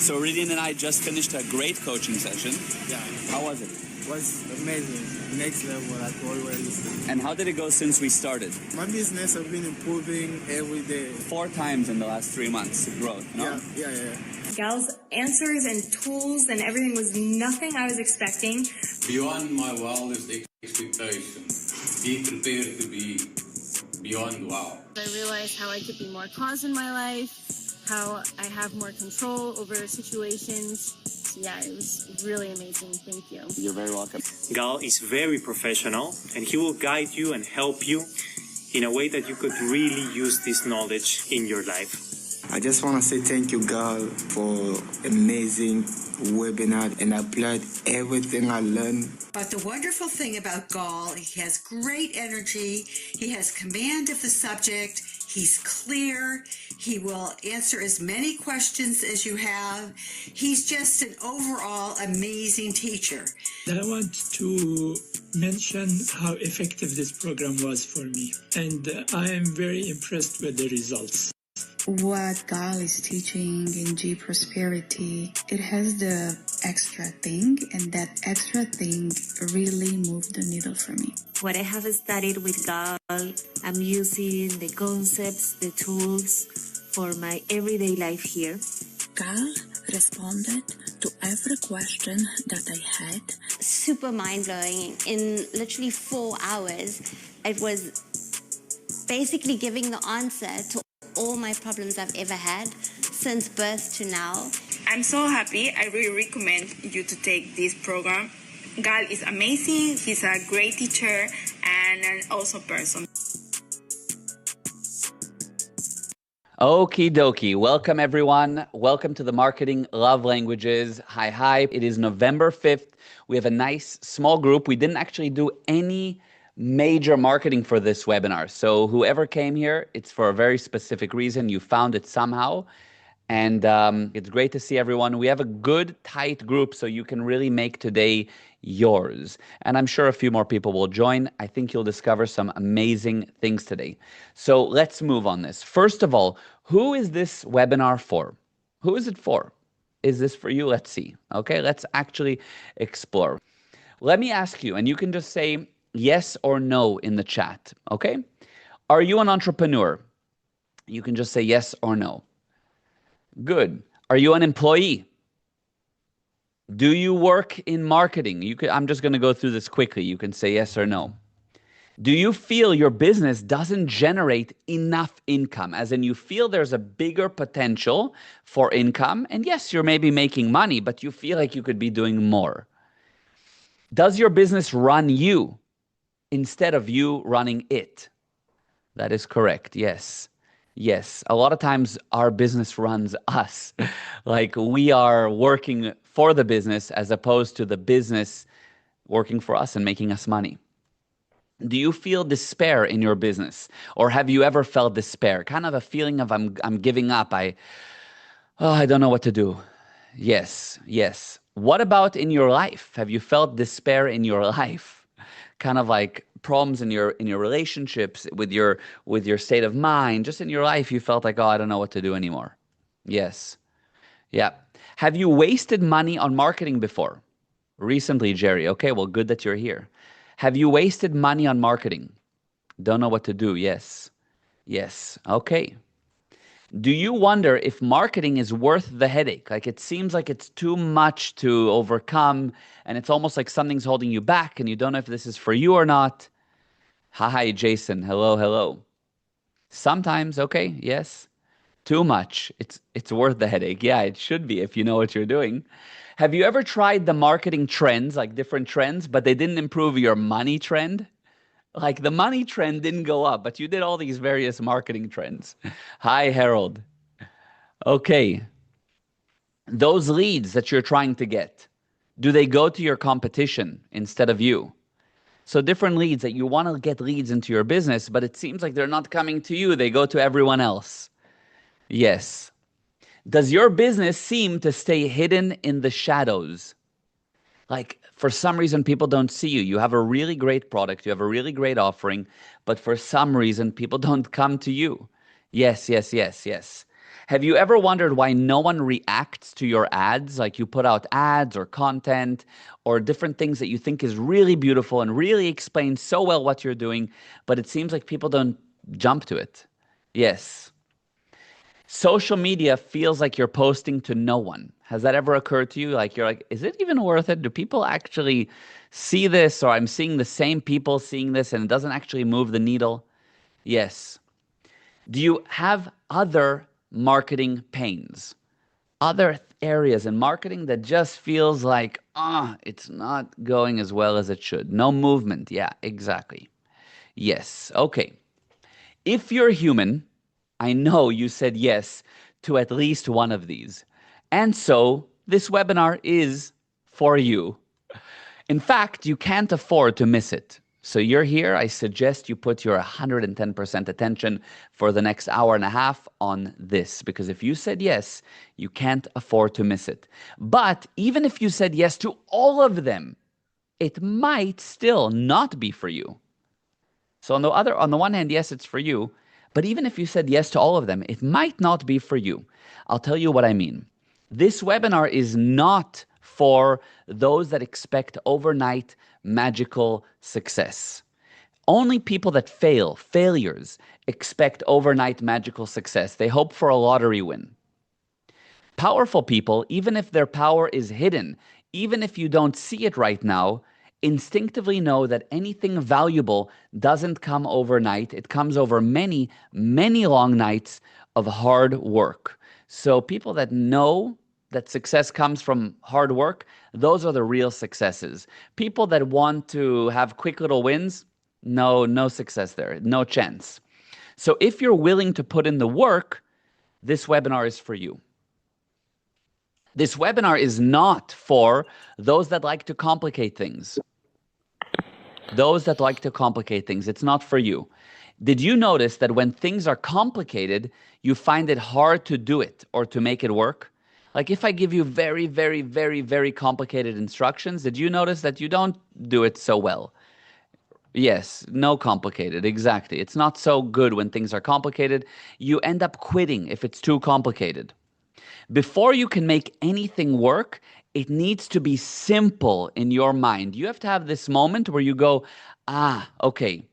So Ridin and I just finished a great coaching session. Yeah, How was it? it was amazing. Next level, like always. And how did it go since we started? My business has been improving every day. 4 times in the last 3 months growth, no? Yeah. Gal's answers and tools and everything was nothing I was expecting. Beyond my wildest expectation. Be prepared to be beyond wow. I realized how I could be more cause in my life, how I have more control over situations. So yeah, it was really amazing. Thank you. You're very welcome. Gal is very professional and he will guide you and help you in a way that you could really use this knowledge in your life. I just want to say thank you, Gal, for amazing webinar, and I applied everything I learned. But the wonderful thing about Gal, he has great energy, he has command of the subject, he's clear, he will answer as many questions as you have. He's just an overall amazing teacher. I want to mention how effective this program was for me, and I am very impressed with the results. What Gal is teaching in G Prosperity, it has the extra thing, and that extra thing really moved the needle for me. What I have studied with Gal, I'm using the concepts, the tools for my everyday life here. Gal responded to every question that I had. Super mind-blowing. In literally 4 hours, it was basically giving the answer to all my problems I've ever had since birth to now. I'm so happy. I really recommend you to take this program. Gal is amazing. He's a great teacher and an awesome person. Okie dokie. Welcome, everyone. Welcome to the Marketing Love Languages. Hi. It is November 5th. We have a nice small group. We didn't actually do any major marketing for this webinar. So whoever came here, it's for a very specific reason. You found it somehow. And it's great to see everyone. We have a good, tight group, so you can really make today yours. And I'm sure a few more people will join. I think you'll discover some amazing things today. So let's move on this. First of all, who is this webinar for? Who is it for? Is this for you? Let's see. Okay, let's actually explore. Let me ask you, and you can just say yes or no in the chat, okay? Are you an entrepreneur? You can just say yes or no. Good. Are you an employee? Do you work in marketing? I'm just going to go through this quickly. You can say yes or no. Do you feel your business doesn't generate enough income? As in, you feel there's a bigger potential for income. And yes, you're maybe making money, but you feel like you could be doing more. Does your business run you instead of you running it? That is correct. Yes. A lot of times our business runs us. Like we are working for the business as opposed to the business working for us and making us money. Do you feel despair in your business? Or have you ever felt despair? Kind of a feeling of I'm giving up. I don't know what to do. Yes. What about in your life? Have you felt despair in your life? Kind of like problems in your relationships, with your state of mind, just in your life, you felt like, I don't know what to do anymore. Yes. Yeah. Have you wasted money on marketing before? Recently, Jerry. Okay, well, good that you're here. Have you wasted money on marketing? Don't know what to do. Yes. Okay. Do you wonder if marketing is worth the headache? Like it seems like it's too much to overcome and it's almost like something's holding you back and you don't know if this is for you or not. Hi, Jason. Hello. Sometimes, okay, yes. Too much. It's worth the headache. Yeah, it should be if you know what you're doing. Have you ever tried the marketing trends, like different trends, but they didn't improve your money trend? Like the money trend didn't go up, but you did all these various marketing trends. Hi, Harold. Okay. Those leads that you're trying to get, do they go to your competition instead of you? So different leads that you want to get leads into your business, but it seems like they're not coming to you. They go to everyone else. Yes. Does your business seem to stay hidden in the shadows? Like for some reason, people don't see you. You have a really great product. You have a really great offering, but for some reason, people don't come to you. Yes. Have you ever wondered why no one reacts to your ads? Like you put out ads or content or different things that you think is really beautiful and really explains so well what you're doing, but it seems like people don't jump to it. Yes. Social media feels like you're posting to no one. Has that ever occurred to you? Like you're like, is it even worth it? Do people actually see this? Or I'm seeing the same people seeing this and it doesn't actually move the needle? Yes. Do you have other marketing pains? Other areas in marketing that just feels like, it's not going as well as it should. No movement. Yeah, exactly. Yes. Okay. If you're human, I know you said yes to at least one of these. And so this webinar is for you. In fact, you can't afford to miss it. So you're here. I suggest you put your 110% attention for the next hour and a half on this, because if you said yes, you can't afford to miss it. But even if you said yes to all of them, it might still not be for you. So on the one hand, yes, it's for you. But even if you said yes to all of them, it might not be for you. I'll tell you what I mean. This webinar is not for those that expect overnight magical success. Only people that failures, expect overnight magical success. They hope for a lottery win. Powerful people, even if their power is hidden, even if you don't see it right now, instinctively know that anything valuable doesn't come overnight. It comes over many, many long nights of hard work. So people that know that success comes from hard work, those are the real successes. People that want to have quick little wins, no success there, no chance. So if you're willing to put in the work, this webinar is for you. This webinar is not for those that like to complicate things. Those that like to complicate things, it's not for you. Did you notice that when things are complicated, you find it hard to do it or to make it work? Like if I give you very, very, very, very complicated instructions, did you notice that you don't do it so well? Yes, no complicated, exactly. It's not so good when things are complicated. You end up quitting if it's too complicated. Before you can make anything work, it needs to be simple in your mind. You have to have this moment where you go, okay,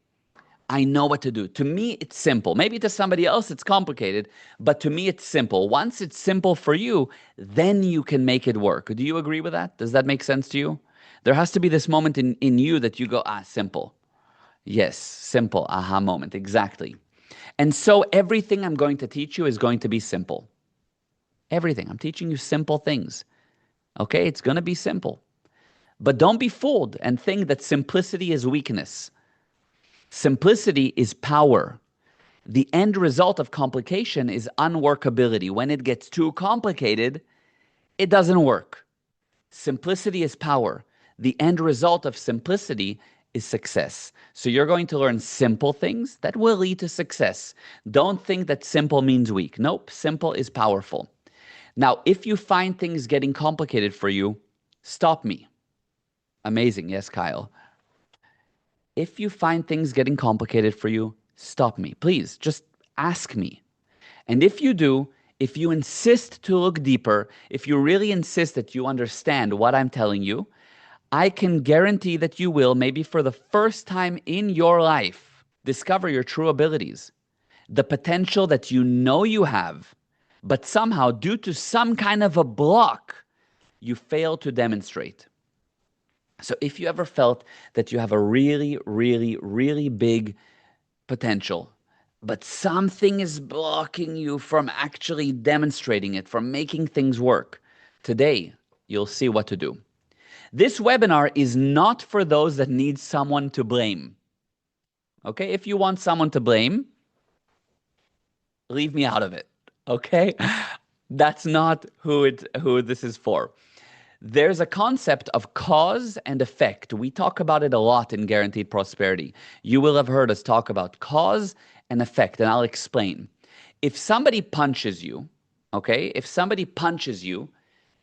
I know what to do. To me, it's simple. Maybe to somebody else, it's complicated, but to me, it's simple. Once it's simple for you, then you can make it work. Do you agree with that? Does that make sense to you? There has to be this moment in you that you go, simple. Yes, simple, aha moment, exactly. And so everything I'm going to teach you is going to be simple. Everything. I'm teaching you simple things. Okay, it's going to be simple. But don't be fooled and think that simplicity is weakness. Simplicity is power. The end result of complication is unworkability. When it gets too complicated, it doesn't work. Simplicity is power. The end result of simplicity is success. So you're going to learn simple things that will lead to success. Don't think that simple means weak. Nope, simple is powerful. Now, if you find things getting complicated for you, stop me. Amazing. Yes, Kyle. If you find things getting complicated for you, stop me. Please, just ask me. And if you do, if you insist to look deeper, if you really insist that you understand what I'm telling you, I can guarantee that you will, maybe for the first time in your life, discover your true abilities, the potential that you know you have, but somehow, due to some kind of a block, you fail to demonstrate. So if you ever felt that you have a really, really, really big potential, but something is blocking you from actually demonstrating it, from making things work, today you'll see what to do. This webinar is not for those that need someone to blame. Okay, if you want someone to blame, leave me out of it. Okay? That's not who this is for. There's a concept of cause and effect. We talk about it a lot in Guaranteed Prosperity. You will have heard us talk about cause and effect, and I'll explain. If somebody punches you, okay? If somebody punches you,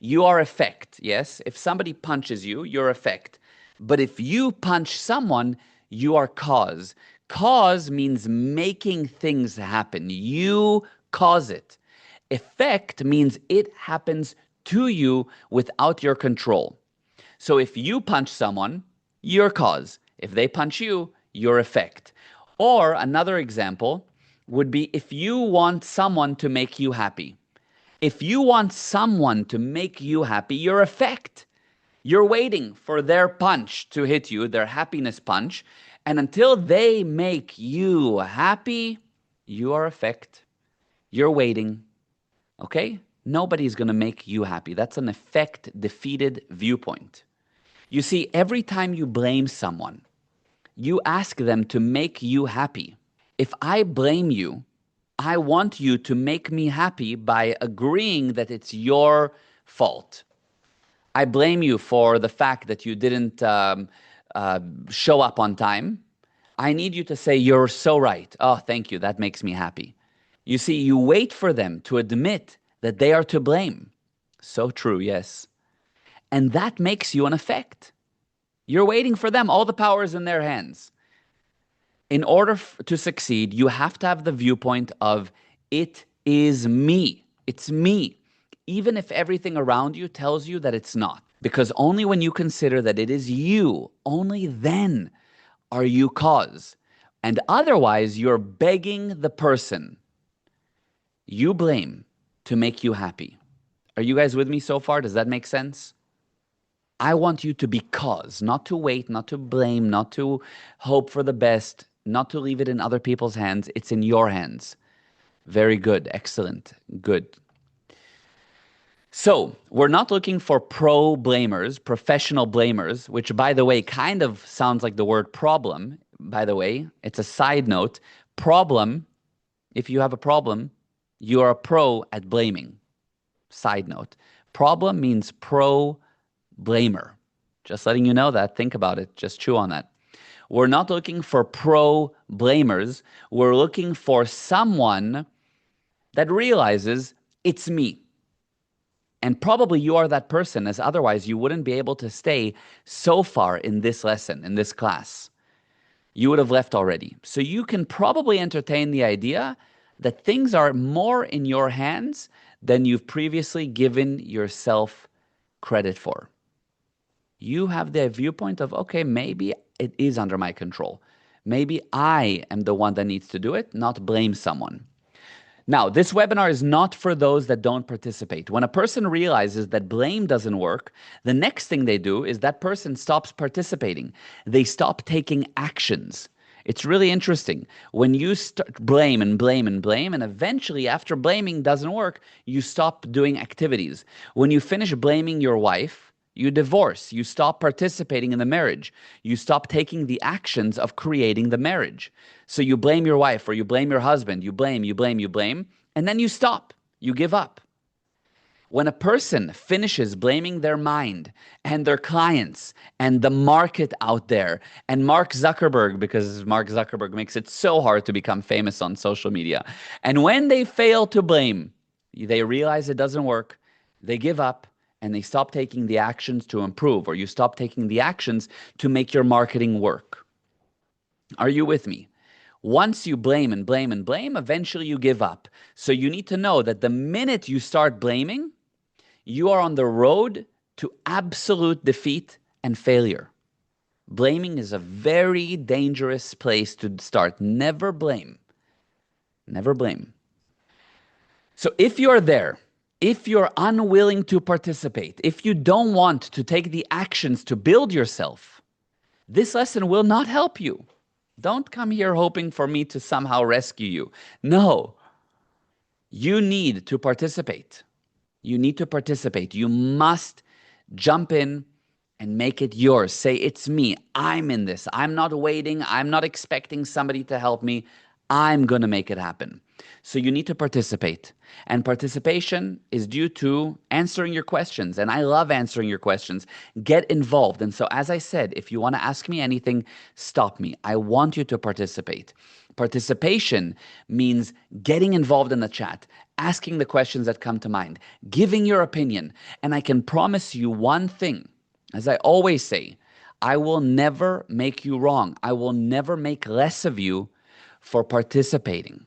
you are effect, yes? If somebody punches you, you're effect. But if you punch someone, you are cause. Cause means making things happen. You cause it. Effect means it happens to you without your control. So if you punch someone, your cause. If they punch you, your effect. Or another example would be if you want someone to make you happy. If you want someone to make you happy, your effect. You're waiting for their punch to hit you, their happiness punch. And until they make you happy, you are effect. You're waiting. Okay? Nobody's going to make you happy. That's an effect defeated viewpoint. You see, every time you blame someone, you ask them to make you happy. If I blame you, I want you to make me happy by agreeing that it's your fault. I blame you for the fact that you didn't show up on time. I need you to say, you're so right. Oh, thank you. That makes me happy. You see, you wait for them to admit that they are to blame. So true, yes. And that makes you an effect. You're waiting for them. All the power is in their hands. In order to succeed, you have to have the viewpoint of, it is me. It's me. Even if everything around you tells you that it's not. Because only when you consider that it is you, only then are you cause. And otherwise, you're begging the person you blame to make you happy. Are you guys with me so far? Does that make sense? I want you to be cause, not to wait, not to blame, not to hope for the best, not to leave it in other people's hands. It's in your hands. Very good. Excellent. Good. So we're not looking for pro blamers, professional blamers, which, by the way, kind of sounds like the word problem. By the way, it's a side note. Problem, if you have a problem, you are a pro at blaming. Side note. Problem means pro blamer. Just letting you know that. Think about it. Just chew on that. We're not looking for pro blamers. We're looking for someone that realizes it's me. And probably you are that person, as otherwise you wouldn't be able to stay so far in this lesson, in this class. You would have left already. So you can probably entertain the idea that things are more in your hands than you've previously given yourself credit for. You have the viewpoint of, okay, maybe it is under my control. Maybe I am the one that needs to do it, not blame someone. Now, this webinar is not for those that don't participate. When a person realizes that blame doesn't work, the next thing they do is that person stops participating. They stop taking actions. It's really interesting. When you blame and blame and blame, and eventually after blaming doesn't work, you stop doing activities. When you finish blaming your wife, you divorce. You stop participating in the marriage. You stop taking the actions of creating the marriage. So you blame your wife or you blame your husband. You blame, and then you stop. You give up. When a person finishes blaming their mind and their clients and the market out there and Mark Zuckerberg, because Mark Zuckerberg makes it so hard to become famous on social media, and when they fail to blame, they realize it doesn't work, they give up, and they stop taking the actions to improve, or you stop taking the actions to make your marketing work. Are you with me? Once you blame and blame and blame, eventually you give up. So you need to know that the minute you start blaming, you are on the road to absolute defeat and failure. Blaming is a very dangerous place to start. Never blame. Never blame. So if you're there, if you're unwilling to participate, if you don't want to take the actions to build yourself, this lesson will not help you. Don't come here hoping for me to somehow rescue you. No. You need to participate. You need to participate. You must jump in and make it yours. Say, it's me. I'm in this. I'm not waiting. I'm not expecting somebody to help me. I'm going to make it happen. So you need to participate. And participation is due to answering your questions. And I love answering your questions. Get involved. And so, as I said, if you want to ask me anything, stop me. I want you to participate. Participation means getting involved in the chat, asking the questions that come to mind, giving your opinion. And I can promise you one thing. As I always say, I will never make you wrong. I will never make less of you for participating,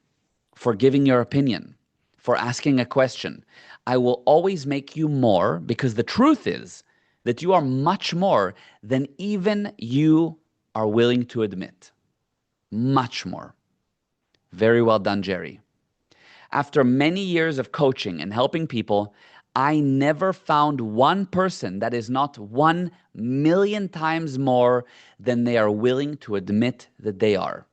for giving your opinion, for asking a question. I will always make you more, because the truth is that you are much more than even you are willing to admit. Much more. Very well done, Jerry. After many years of coaching and helping people, I never found one person that is not 1,000,000 times more than they are willing to admit that they are.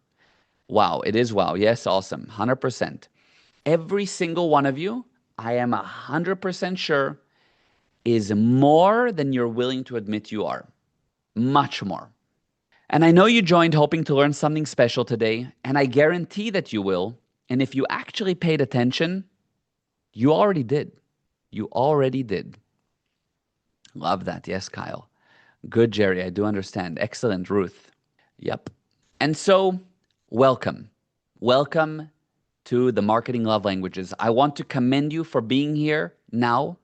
Wow, it is wow. Yes, awesome. 100%. Every single one of you, I am 100% sure, is more than you're willing to admit you are. Much more. And I know you joined hoping to learn something special today, and I guarantee that you will. And if you actually paid attention, you already did. You already did. Love that. Yes, Kyle. Good, Jerry. I do understand. Excellent, Ruth. Yep. And so, welcome. Welcome to the Marketing Love Languages. I want to commend you for being here now.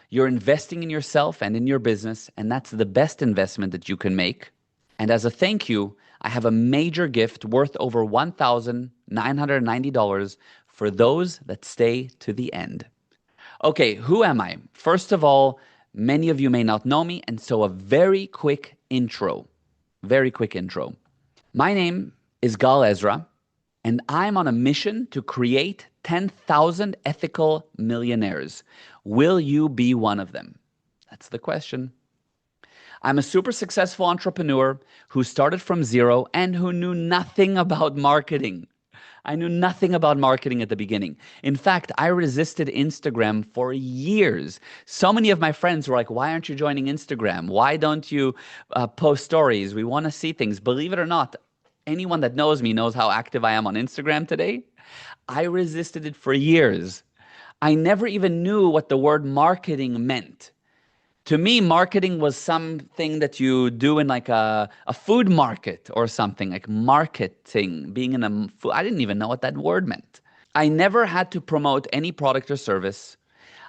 You're investing in yourself and in your business, and that's the best investment that you can make. And as a thank you, I have a major gift worth over $1,990 for those that stay to the end. Okay, who am I? First of all, many of you may not know me, and so a very quick intro. Very quick intro. My name is Gal Ezra, and I'm on a mission to create 10,000 ethical millionaires. Will you be one of them? That's the question. I'm a super successful entrepreneur who started from zero and who knew nothing about marketing. I knew nothing about marketing at the beginning. In fact, I resisted Instagram for years. So many of my friends were like, why aren't you joining Instagram? Why don't you post stories? We want to see things. Believe it or not, anyone that knows me knows how active I am on Instagram today. I resisted it for years. I never even knew what the word marketing meant. To me, marketing was something that you do in like a food market or something, like marketing, being in a food. I didn't even know what that word meant. I never had to promote any product or service.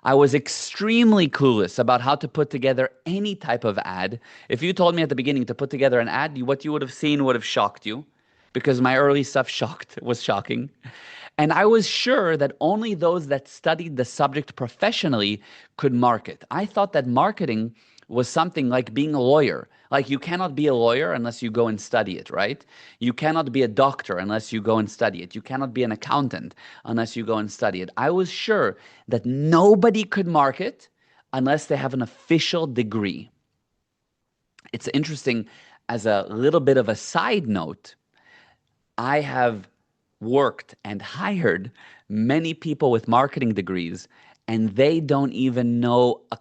I was extremely clueless about how to put together any type of ad. If you told me at the beginning to put together an ad, what you would have seen would have shocked you, because my early stuff was shocking. And I was sure that only those that studied the subject professionally could market. I thought that marketing was something like being a lawyer. Like, you cannot be a lawyer unless you go and study it, right? You cannot be a doctor unless you go and study it. You cannot be an accountant unless you go and study it. I was sure that nobody could market unless they have an official degree. It's interesting, as a little bit of a side note, I have worked and hired many people with marketing degrees, and they don't even know a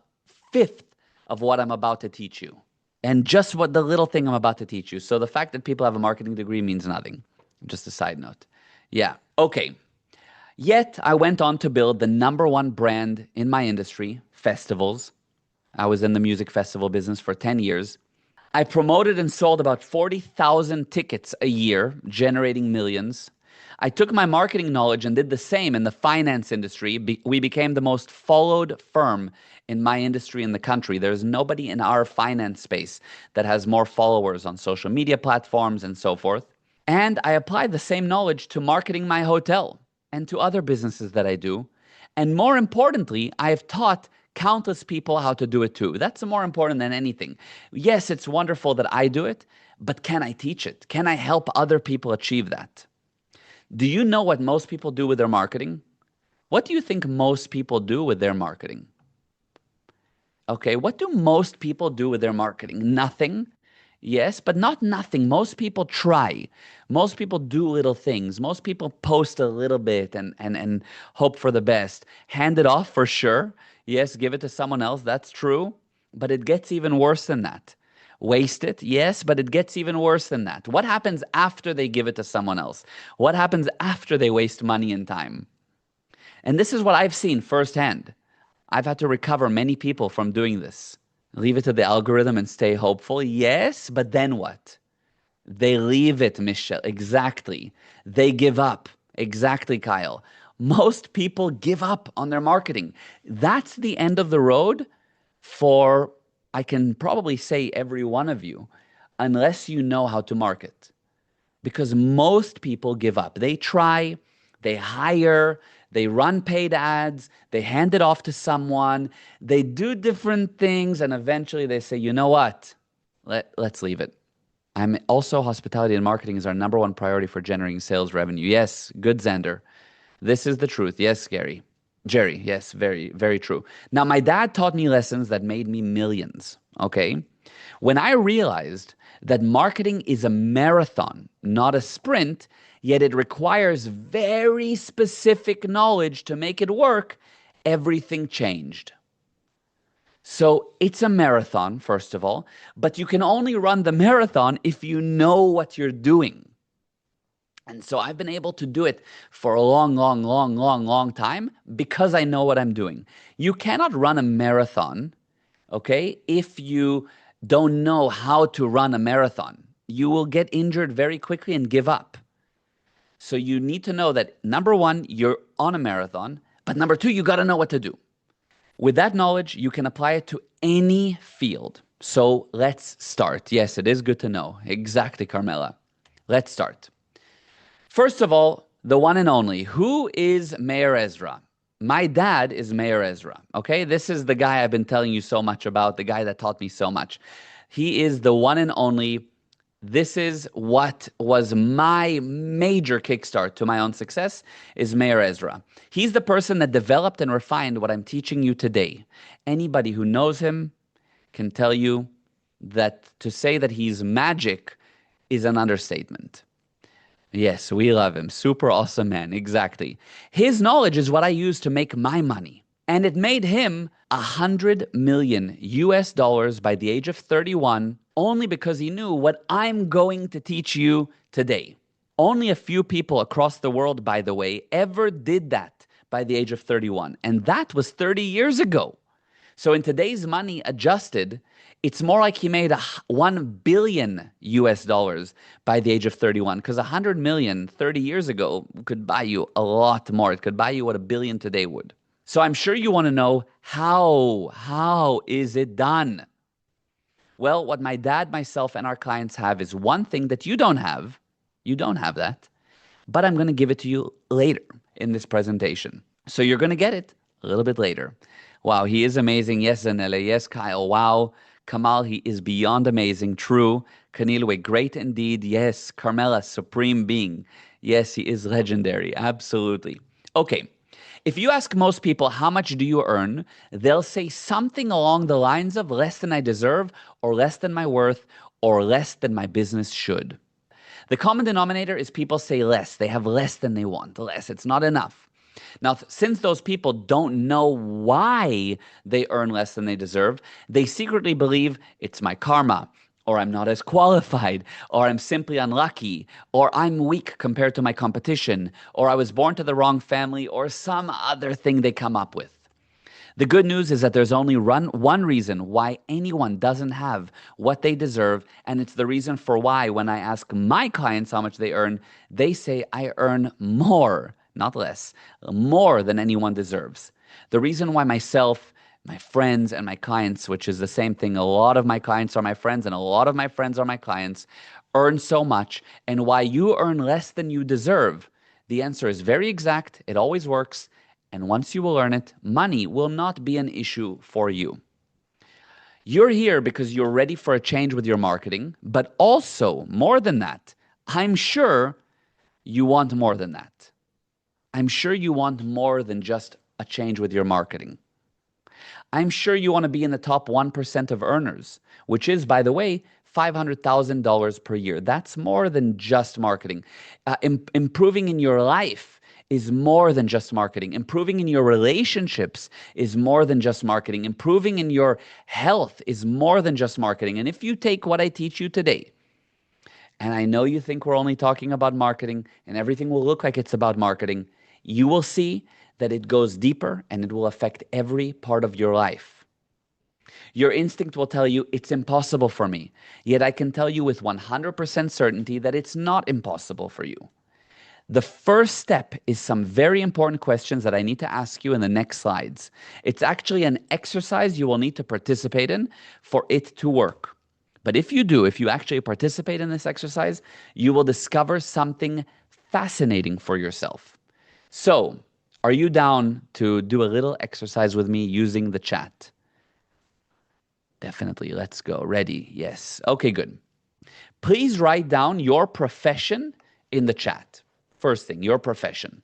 fifth of what I'm about to teach you. And just what the little thing I'm about to teach you. So the fact that people have a marketing degree means nothing. Just a side note. Yeah. Okay. Yet I went on to build the #1 brand in my industry, festivals. I was in the music festival business for 10 years. I promoted and sold about 40,000 tickets a year, generating millions. I took my marketing knowledge and did the same in the finance industry. We became the most followed firm in my industry in the country. There's nobody in our finance space that has more followers on social media platforms and so forth. And I applied the same knowledge to marketing my hotel and to other businesses that I do. And more importantly, I have taught countless people how to do it too. That's more important than anything. Yes, it's wonderful that I do it, but can I teach it? Can I help other people achieve that? Do you know what most people do with their marketing? What do you think most people do with their marketing? Okay, what do most people do with their marketing? Nothing. Yes, but not nothing. Most people try. Most people do little things. Most people post a little bit and hope for the best. Hand it off for sure. Yes, give it to someone else. That's true. But it gets even worse than that. Waste it, yes, but it gets even worse than that. What happens after they give it to someone else? What happens after they waste money and time? And this is what I've seen firsthand. I've had to recover many people from doing this. Leave it to the algorithm and stay hopeful. Yes, but then what? They leave it, Michelle. Exactly. They give up. Exactly, Kyle. Most people give up on their marketing. That's the end of the road for, I can probably say, every one of you, unless you know how to market. Because most people give up. They try, they hire, They run paid ads, they hand it off to someone, they do different things, and eventually they say, you know what? Let's leave it. I'm also hospitality and marketing is our number one priority for generating sales revenue. Yes, good Xander. This is the truth. Yes, Gary. Jerry, yes, very, very true. Now, my dad taught me lessons that made me millions, okay? When I realized that marketing is a marathon, not a sprint, yet it requires very specific knowledge to make it work, everything changed. So it's a marathon, first of all, but you can only run the marathon if you know what you're doing. And so I've been able to do it for a long time because I know what I'm doing. You cannot run a marathon, okay, if you don't know how to run a marathon. You will get injured very quickly and give up. So you need to know that, number one, you're on a marathon, but number two, you got to know what to do. With that knowledge, you can apply it to any field. So let's start. Yes, it is good to know. Exactly, Carmela. Let's start. First of all, the one and only. Who is Mayor Ezra? My dad is Mayor Ezra, okay? This is the guy I've been telling you so much about, the guy that taught me so much. He is the one and only. This is what was my major kickstart to my own success, is Mayor Ezra. He's the person that developed and refined what I'm teaching you today. Anybody who knows him can tell you that to say that he's magic is an understatement. Yes, we love him. Super awesome man. Exactly. His knowledge is what I use to make my money. And it made him $100 million by the age of 31 only because he knew what I'm going to teach you today. Only a few people across the world, by the way, ever did that by the age of 31. And that was 30 years ago. So in today's money adjusted, it's more like he made $1 billion by the age of 31, because 100 million 30 years ago could buy you a lot more. It could buy you what $1 billion today would. So I'm sure you want to know how is it done? Well, what my dad, myself, and our clients have is one thing that you don't have. You don't have that. But I'm going to give it to you later in this presentation. So you're going to get it a little bit later. Wow, he is amazing. Yes, Zanele. Yes, Kyle. Wow. Kamal, he is beyond amazing. True. Kanilwe, great indeed. Yes. Carmela, supreme being. Yes, he is legendary. Absolutely. Okay. If you ask most people, how much do you earn? They'll say something along the lines of less than I deserve, or less than my worth, or less than my business should. The common denominator is people say less. They have less than they want. Less. It's not enough. Now, since those people don't know why they earn less than they deserve, they secretly believe it's my karma, or I'm not as qualified, or I'm simply unlucky, or I'm weak compared to my competition, or I was born to the wrong family, or some other thing they come up with. The good news is that there's only one reason why anyone doesn't have what they deserve, and it's the reason for why when I ask my clients how much they earn, they say I earn more, not less, more than anyone deserves. The reason why myself, my friends, and my clients, which is the same thing, a lot of my clients are my friends, and a lot of my friends are my clients, earn so much, and why you earn less than you deserve, the answer is very exact, it always works, and once you will learn it, money will not be an issue for you. You're here because you're ready for a change with your marketing, but also, more than that, I'm sure you want more than that. I'm sure you want more than just a change with your marketing. I'm sure you want to be in the top 1% of earners, which is, by the way, $500,000 per year. That's more than just marketing. Improving in your life is more than just marketing. Improving in your relationships is more than just marketing. Improving in your health is more than just marketing. And if you take what I teach you today, and I know you think we're only talking about marketing and everything will look like it's about marketing, you will see that it goes deeper and it will affect every part of your life. Your instinct will tell you it's impossible for me, yet I can tell you with 100% certainty that it's not impossible for you. The first step is some very important questions that I need to ask you in the next slides. It's actually an exercise you will need to participate in for it to work. But if you actually participate in this exercise, you will discover something fascinating for yourself. So, Are you down to do a little exercise with me using the chat? Definitely. Let's go. Ready? Yes. Okay, good. Please write down your profession in the chat. First thing, your profession.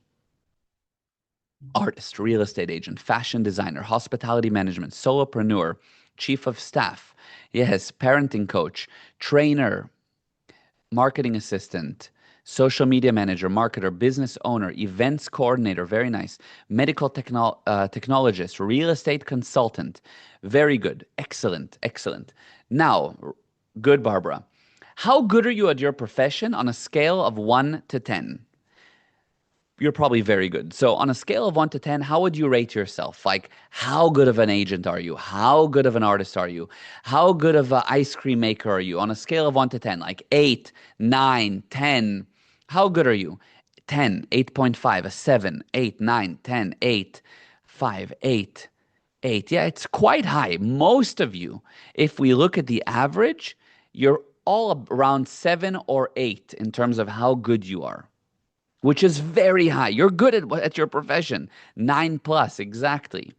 Artist, real estate agent, fashion designer, hospitality management, solopreneur, chief of staff, yes, parenting coach, trainer, marketing assistant, social media manager, marketer, business owner, events coordinator, very nice, medical technologist, real estate consultant. Very good. Excellent. Excellent. Now, good, Barbara. How good are you at your profession on a scale of 1 to 10? You're probably very good. So on a scale of 1 to 10, how would you rate yourself? Like, how good of an agent are you? How good of an artist are you? How good of an ice cream maker are you? On a scale of 1 to 10, like 8, 9, 10. How good are you? 10, 8.5, a 7, 8, 9, 10, 8, 5, 8, 8. Yeah, it's quite high. Most of you, if we look at the average, you're all around 7 or 8 in terms of how good you are, which is very high. You're good at your profession. 9 plus, exactly.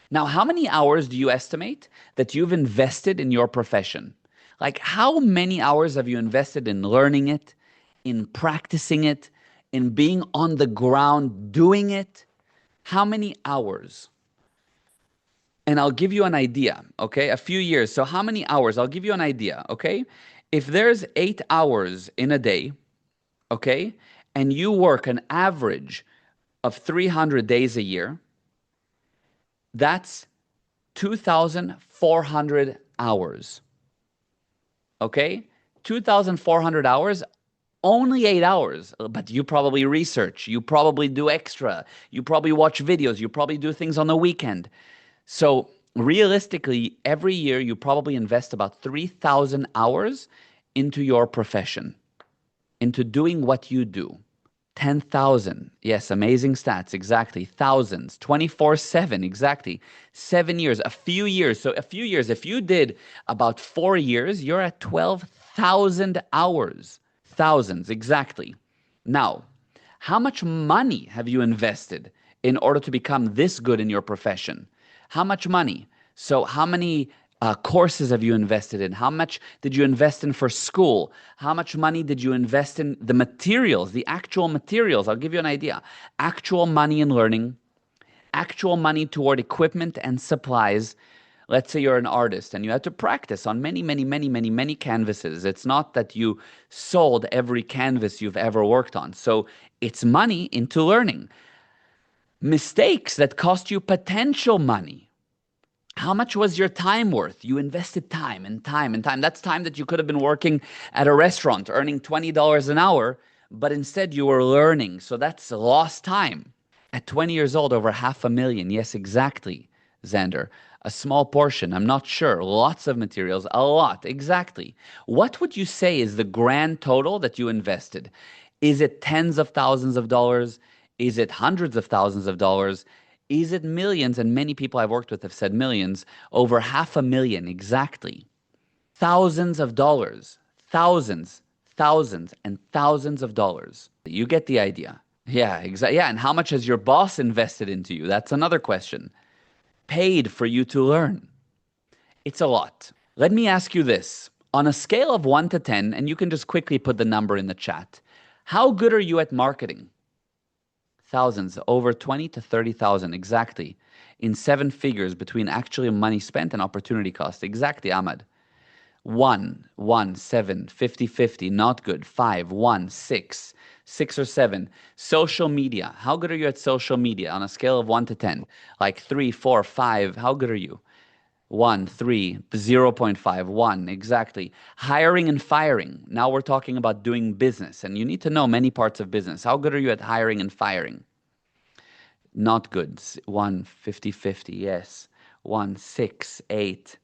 Now, how many hours do you estimate that you've invested in your profession? Like, how many hours have you invested in learning it, in practicing it, in being on the ground doing it? How many hours? And I'll give you an idea, okay? A few years. So, how many hours? I'll give you an idea, okay? If there's 8 hours in a day, okay, and you work an average of 300 days a year, that's 2,400 hours. Okay? 2,400 hours, only 8 hours. But you probably research, you probably do extra, you probably watch videos, you probably do things on the weekend. So, realistically, every year you probably invest about 3,000 hours into your profession, into doing what you do. 10,000. Yes, amazing stats. Exactly. Thousands. 24/7. Exactly. 7 years. A few years. So, a few years. If you did about 4 years, you're at 12,000 hours. Thousands. Exactly. Now, how much money have you invested in order to become this good in your profession? How much money? So, how many courses have you invested in? How much did you invest in for school? How much money did you invest in the materials, the actual materials? I'll give you an idea. Actual money in learning, actual money toward equipment and supplies. Let's say you're an artist and you had to practice on many, many, many, many, many canvases. It's not that you sold every canvas you've ever worked on. So it's money into learning. Mistakes that cost you potential money. How much was your time worth? You invested time and time and time. That's time that you could have been working at a restaurant, earning $20 an hour, but instead you were learning. So that's lost time. At 20 years old, over 500,000. Yes, exactly, Xander. A small portion, I'm not sure. Lots of materials, a lot, exactly. What would you say is the grand total that you invested? Is it tens of thousands of dollars? Is it hundreds of thousands of dollars? Is it millions? And many people I've worked with have said millions. Over 500,000, exactly. Thousands of dollars. Thousands, thousands, and thousands of dollars. You get the idea. Yeah, exactly. Yeah, and how much has your boss invested into you? That's another question. Paid for you to learn. It's a lot. Let me ask you this. On a scale of 1 to 10, and you can just quickly put the number in the chat, how good are you at marketing? Thousands, over 20 to 30,000, exactly. In 7 figures between actually money spent and opportunity cost. Exactly, Ahmad. 1, 1, 7, 50, 50, not good. 5, 1, 6, 6 or 7. Social media. How good are you at social media on a scale of 1 to 10? Like 3, 4, 5. How good are you? 1, 3, 0.5, 1, exactly. Hiring and firing. Now we're talking about doing business, and you need to know many parts of business. How good are you at hiring and firing? Not good. 1, 50, 50, yes. 1, 6, 8.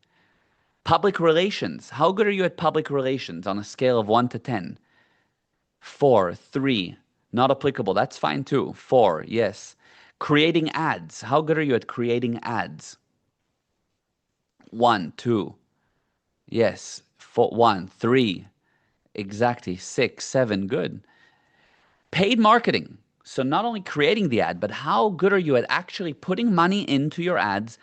Public relations. How good are you at public relations on a scale of 1 to 10? 4, 3. Not applicable. That's fine too. 4, yes. Creating ads. How good are you at creating ads? 1, 2. Yes. 4, 1, 3. Exactly. 6, 7. Good. Paid marketing. So not only creating the ad, but how good are you at actually putting money into your ads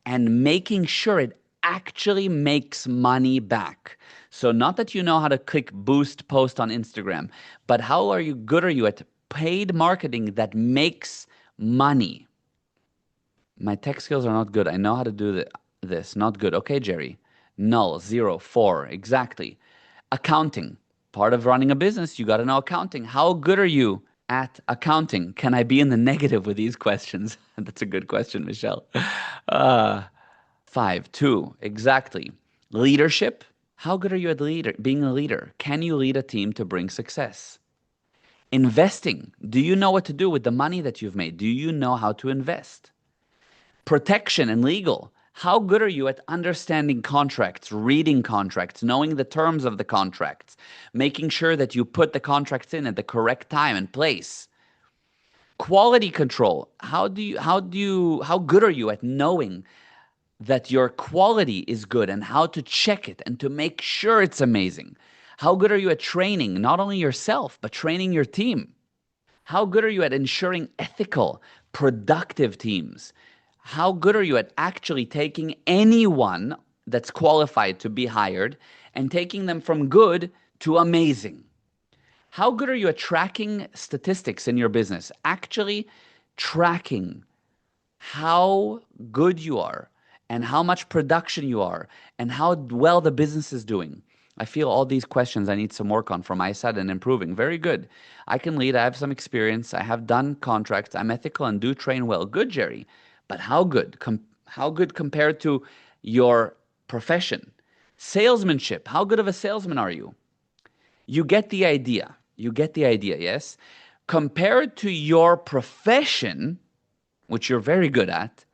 and making sure it actually makes money back? So not that you know how to click boost post on Instagram, but how good are you at paid marketing that makes money? My tech skills are not good. I know how to do this. Not good. Okay, Jerry. Null, 0, 4. Exactly. Accounting. Part of running a business, you got to know accounting. How good are you at accounting? Can I be in the negative with these questions? That's a good question, Michelle. 5, 2. Exactly. Leadership. How good are you at being a leader? Can you lead a team to bring success? Investing. Do you know what to do with the money that you've made? Do you know how to invest? Protection and legal. How good are you at understanding contracts, reading contracts, knowing the terms of the contracts, making sure that you put the contracts in at the correct time and place? Quality control. How good are you at knowing that your quality is good and how to check it and to make sure it's amazing? How good are you at training not only yourself, but training your team? How good are you at ensuring ethical, productive teams? How good are you at actually taking anyone that's qualified to be hired and taking them from good to amazing? How good are you at tracking statistics in your business? Actually tracking how good you are and how much production you are and how well the business is doing. I feel all these questions I need some work on from my side and improving. Very good. I can lead. I have some experience. I have done contracts. I'm ethical and do train well. Good, Jerry. But how good? How good compared to your profession? Salesmanship. How good of a salesman are you? You get the idea. You get the idea, yes? Compared to your profession, which you're very good at,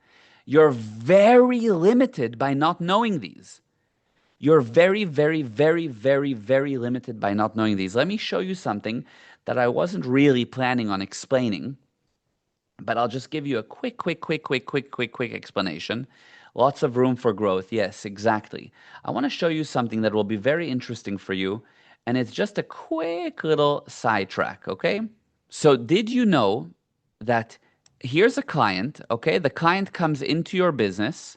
you're very limited by not knowing these. You're very, very, very, very, very limited by not knowing these. Let me show you something that I wasn't really planning on explaining, but I'll just give you a quick explanation. Lots of room for growth. Yes, exactly. I want to show you something that will be very interesting for you, and it's just a quick little sidetrack, okay? So did you know that here's a client, okay? The client comes into your business,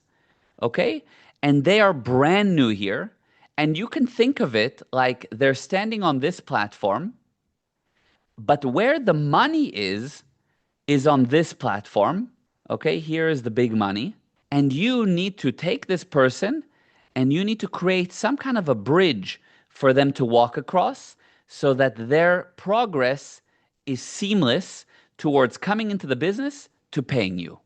okay? And they are brand new here. And you can think of it like they're standing on this platform, but where the money is on this platform, okay? Here is the big money. And you need to take this person and you need to create some kind of a bridge for them to walk across so that their progress is seamless towards coming into the business to paying you.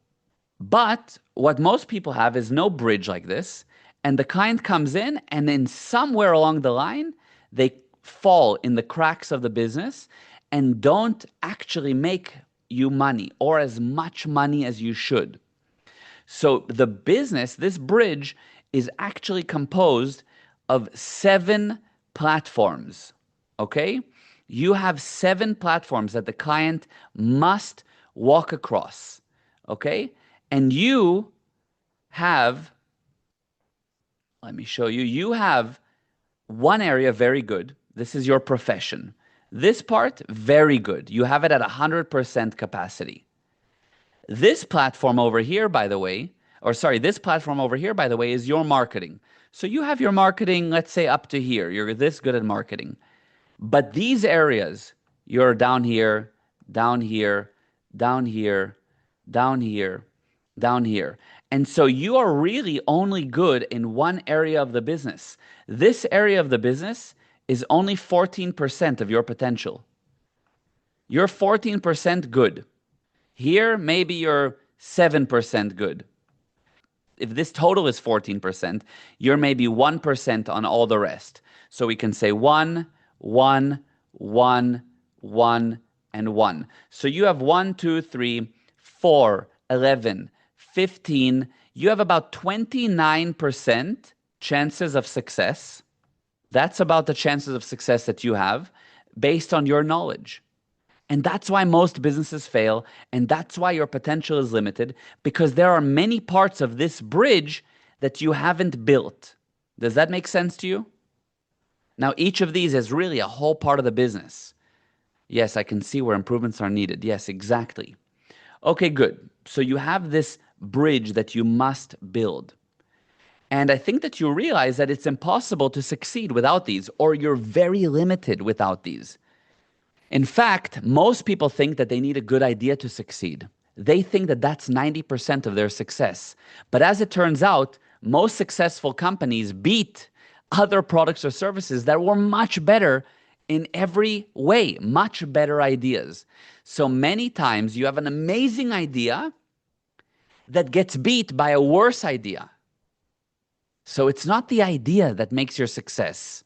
But what most people have is no bridge like this, and the client comes in, and then somewhere along the line, they fall in the cracks of the business and don't actually make you money or as much money as you should. So the business, this bridge, is actually composed of 7 platforms, okay? You have 7 platforms that the client must walk across, okay? And you have, let me show you, you have one area very good. This is your profession. This part, very good. You have it at 100% capacity. This platform over here, by the way, this platform over here, by the way, is your marketing. So you have your marketing, let's say, up to here. You're this good at marketing. But these areas, you're down here, down here, down here, down here, down here. And so you are really only good in one area of the business. This area of the business is only 14% of your potential. You're 14% good. Here, maybe you're 7% good. If this total is 14%, you're maybe 1% on all the rest. So we can say 1, 1, 1, 1, and 1. So you have 1, 2, 3, 4, 11, 15. You have about 29% chances of success. That's about the chances of success that you have based on your knowledge. And that's why most businesses fail, and that's why your potential is limited, because there are many parts of this bridge that you haven't built. Does that make sense to you? Now, each of these is really a whole part of the business. Yes, I can see where improvements are needed. Yes, exactly. Okay, good. So you have this bridge that you must build. And I think that you realize that it's impossible to succeed without these, or you're very limited without these. In fact, most people think that they need a good idea to succeed. They think that that's 90% of their success. But as it turns out, most successful companies beat other products or services that were much better in every way, much better ideas. So many times you have an amazing idea that gets beat by a worse idea. So it's not the idea that makes your success.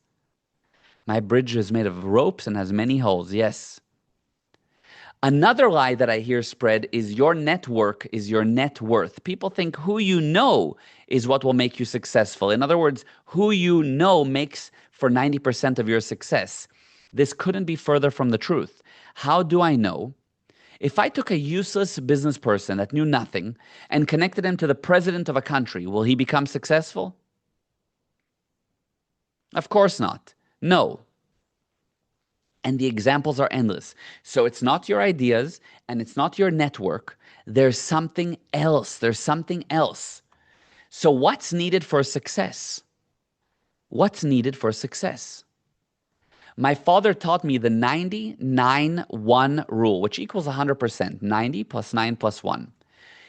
My bridge is made of ropes and has many holes. Yes. Another lie that I hear spread is your network is your net worth. People think who you know is what will make you successful. In other words, who you know makes for 90% of your success. This couldn't be further from the truth. How do I know? If I took a useless business person that knew nothing and connected him to the president of a country, will he become successful? Of course not. No. And the examples are endless. So it's not your ideas and it's not your network. There's something else. There's something else. So what's needed for success? What's needed for success? My father taught me the 90-9-1 rule, which equals 100%. 90 plus 9 plus 1.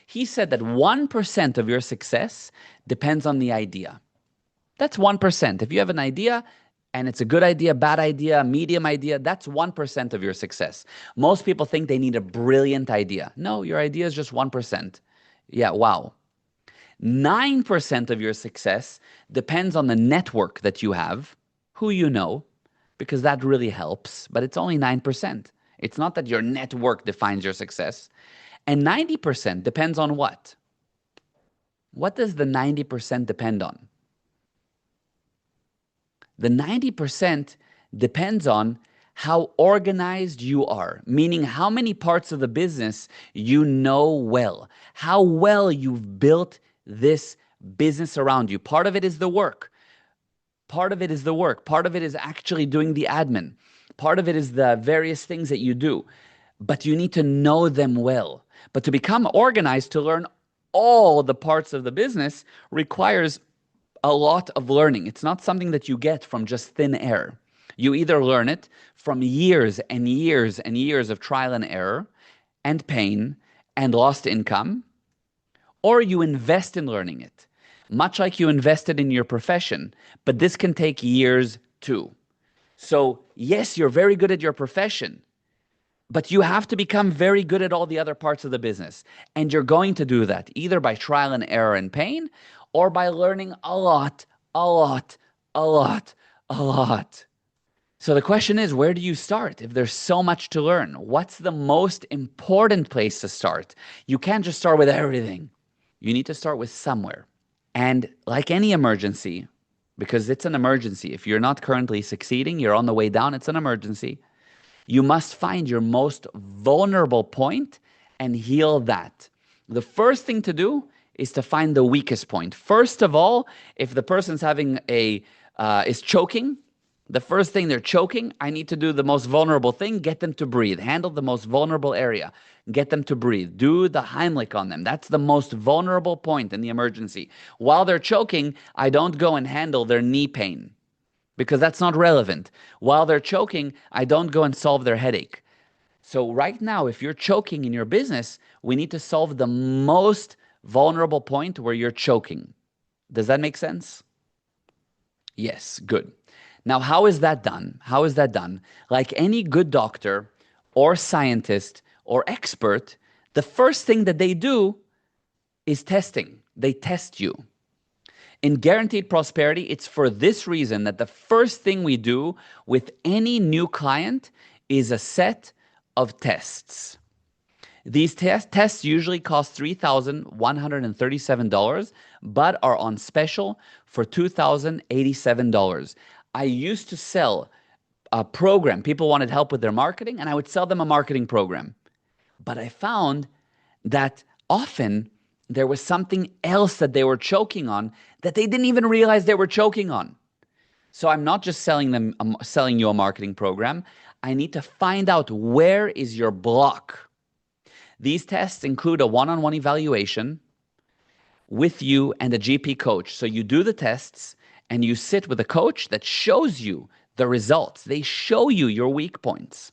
He said that 1% of your success depends on the idea. That's 1%. If you have an idea, and it's a good idea, bad idea, medium idea, that's 1% of your success. Most people think they need a brilliant idea. No, your idea is just 1%. Yeah, wow. 9% of your success depends on the network that you have, who you know, because that really helps, but it's only 9%. It's not that your network defines your success. And 90% depends on what? What does the 90% depend on? The 90% depends on how organized you are, meaning how many parts of the business you know well, how well you've built this business around you. Part of it is the work. Part of it is the work. Part of it is actually doing the admin. Part of it is the various things that you do. But you need to know them well. But to become organized, to learn all the parts of the business requires a lot of learning. It's not something that you get from just thin air. You either learn it from years and years and years of trial and error and pain and lost income, or you invest in learning it, much like you invested in your profession, but this can take years too. So yes, you're very good at your profession, but you have to become very good at all the other parts of the business. And you're going to do that either by trial and error and pain, or by learning a lot. So the question is, where do you start if there's so much to learn? What's the most important place to start? You can't just start with everything. You need to start with somewhere. And like any emergency, because it's an emergency, if you're not currently succeeding, you're on the way down, it's an emergency. You must find your most vulnerable point and heal that. The first thing to do is to find the weakest point. First of all, if the person's having is choking, the first thing they're choking, I need to do the most vulnerable thing, get them to breathe. Handle the most vulnerable area. Get them to breathe. Do the Heimlich on them. That's the most vulnerable point in the emergency. While they're choking, I don't go and handle their knee pain because that's not relevant. While they're choking, I don't go and solve their headache. So right now, if you're choking in your business, we need to solve the most vulnerable point where you're choking. Does that make sense? Yes, good. Now, how is that done? How is that done? Like any good doctor or scientist or expert, the first thing that they do is testing. They test you. In Guaranteed Prosperity, it's for this reason that the first thing we do with any new client is a set of tests. These tests usually cost $3,137, but are on special for $2,087. I used to sell a program. People wanted help with their marketing, and I would sell them a marketing program. But I found that often there was something else that they were choking on that they didn't even realize they were choking on. So I'm not just selling you a marketing program. I need to find out where is your block. These tests include a one-on-one evaluation with you and a GP coach. So you do the tests and you sit with a coach that shows you the results. They show you your weak points.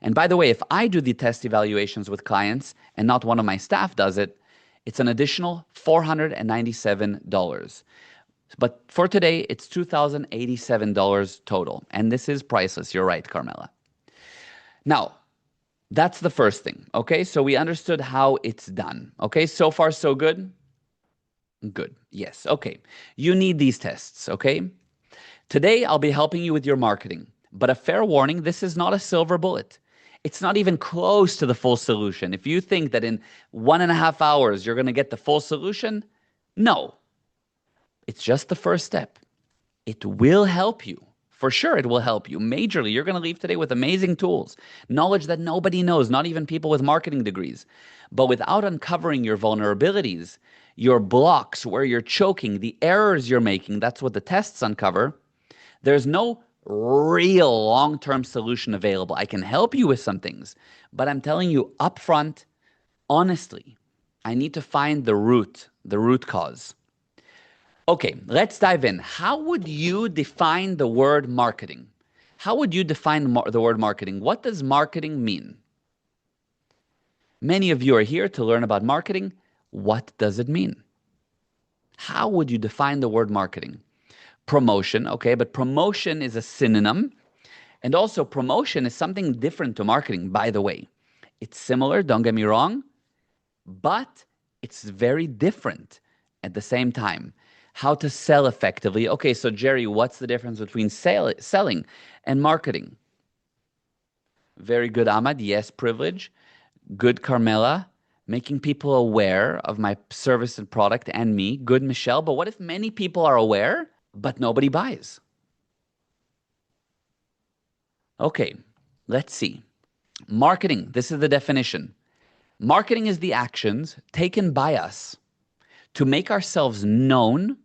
And by the way, if I do the test evaluations with clients and not one of my staff does it, it's an additional $497. But for today, it's $2,087 total. And this is priceless. You're right, Carmela. Now, that's the first thing. Okay, so we understood how it's done. Okay, so far so good? Good. Yes. Okay. You need these tests. Okay. Today, I'll be helping you with your marketing. But a fair warning, this is not a silver bullet. It's not even close to the full solution. If you think that in 1.5 hours you're going to get the full solution, no. It's just the first step. It will help you. For sure, it will help you majorly. You're going to leave today with amazing tools, knowledge that nobody knows, not even people with marketing degrees. But without uncovering your vulnerabilities, your blocks, where you're choking, the errors you're making, that's what the tests uncover, there's no real long-term solution available. I can help you with some things, but I'm telling you upfront, honestly, I need to find the root cause. Okay, let's dive in. How would you define the word marketing? How would you define the word marketing? What does marketing mean? Many of you are here to learn about marketing. What does it mean? How would you define the word marketing? Promotion, okay, but promotion is a synonym. And also promotion is something different to marketing, by the way. It's similar, don't get me wrong, but it's very different at the same time. How to sell effectively. Okay, so Jerry, what's the difference between selling and marketing? Very good, Ahmad. Yes, privilege. Good, Carmela. Making people aware of my service and product and me. Good, Michelle. But what if many people are aware, but nobody buys? Okay, let's see. Marketing, this is the definition. Marketing is the actions taken by us to make ourselves known,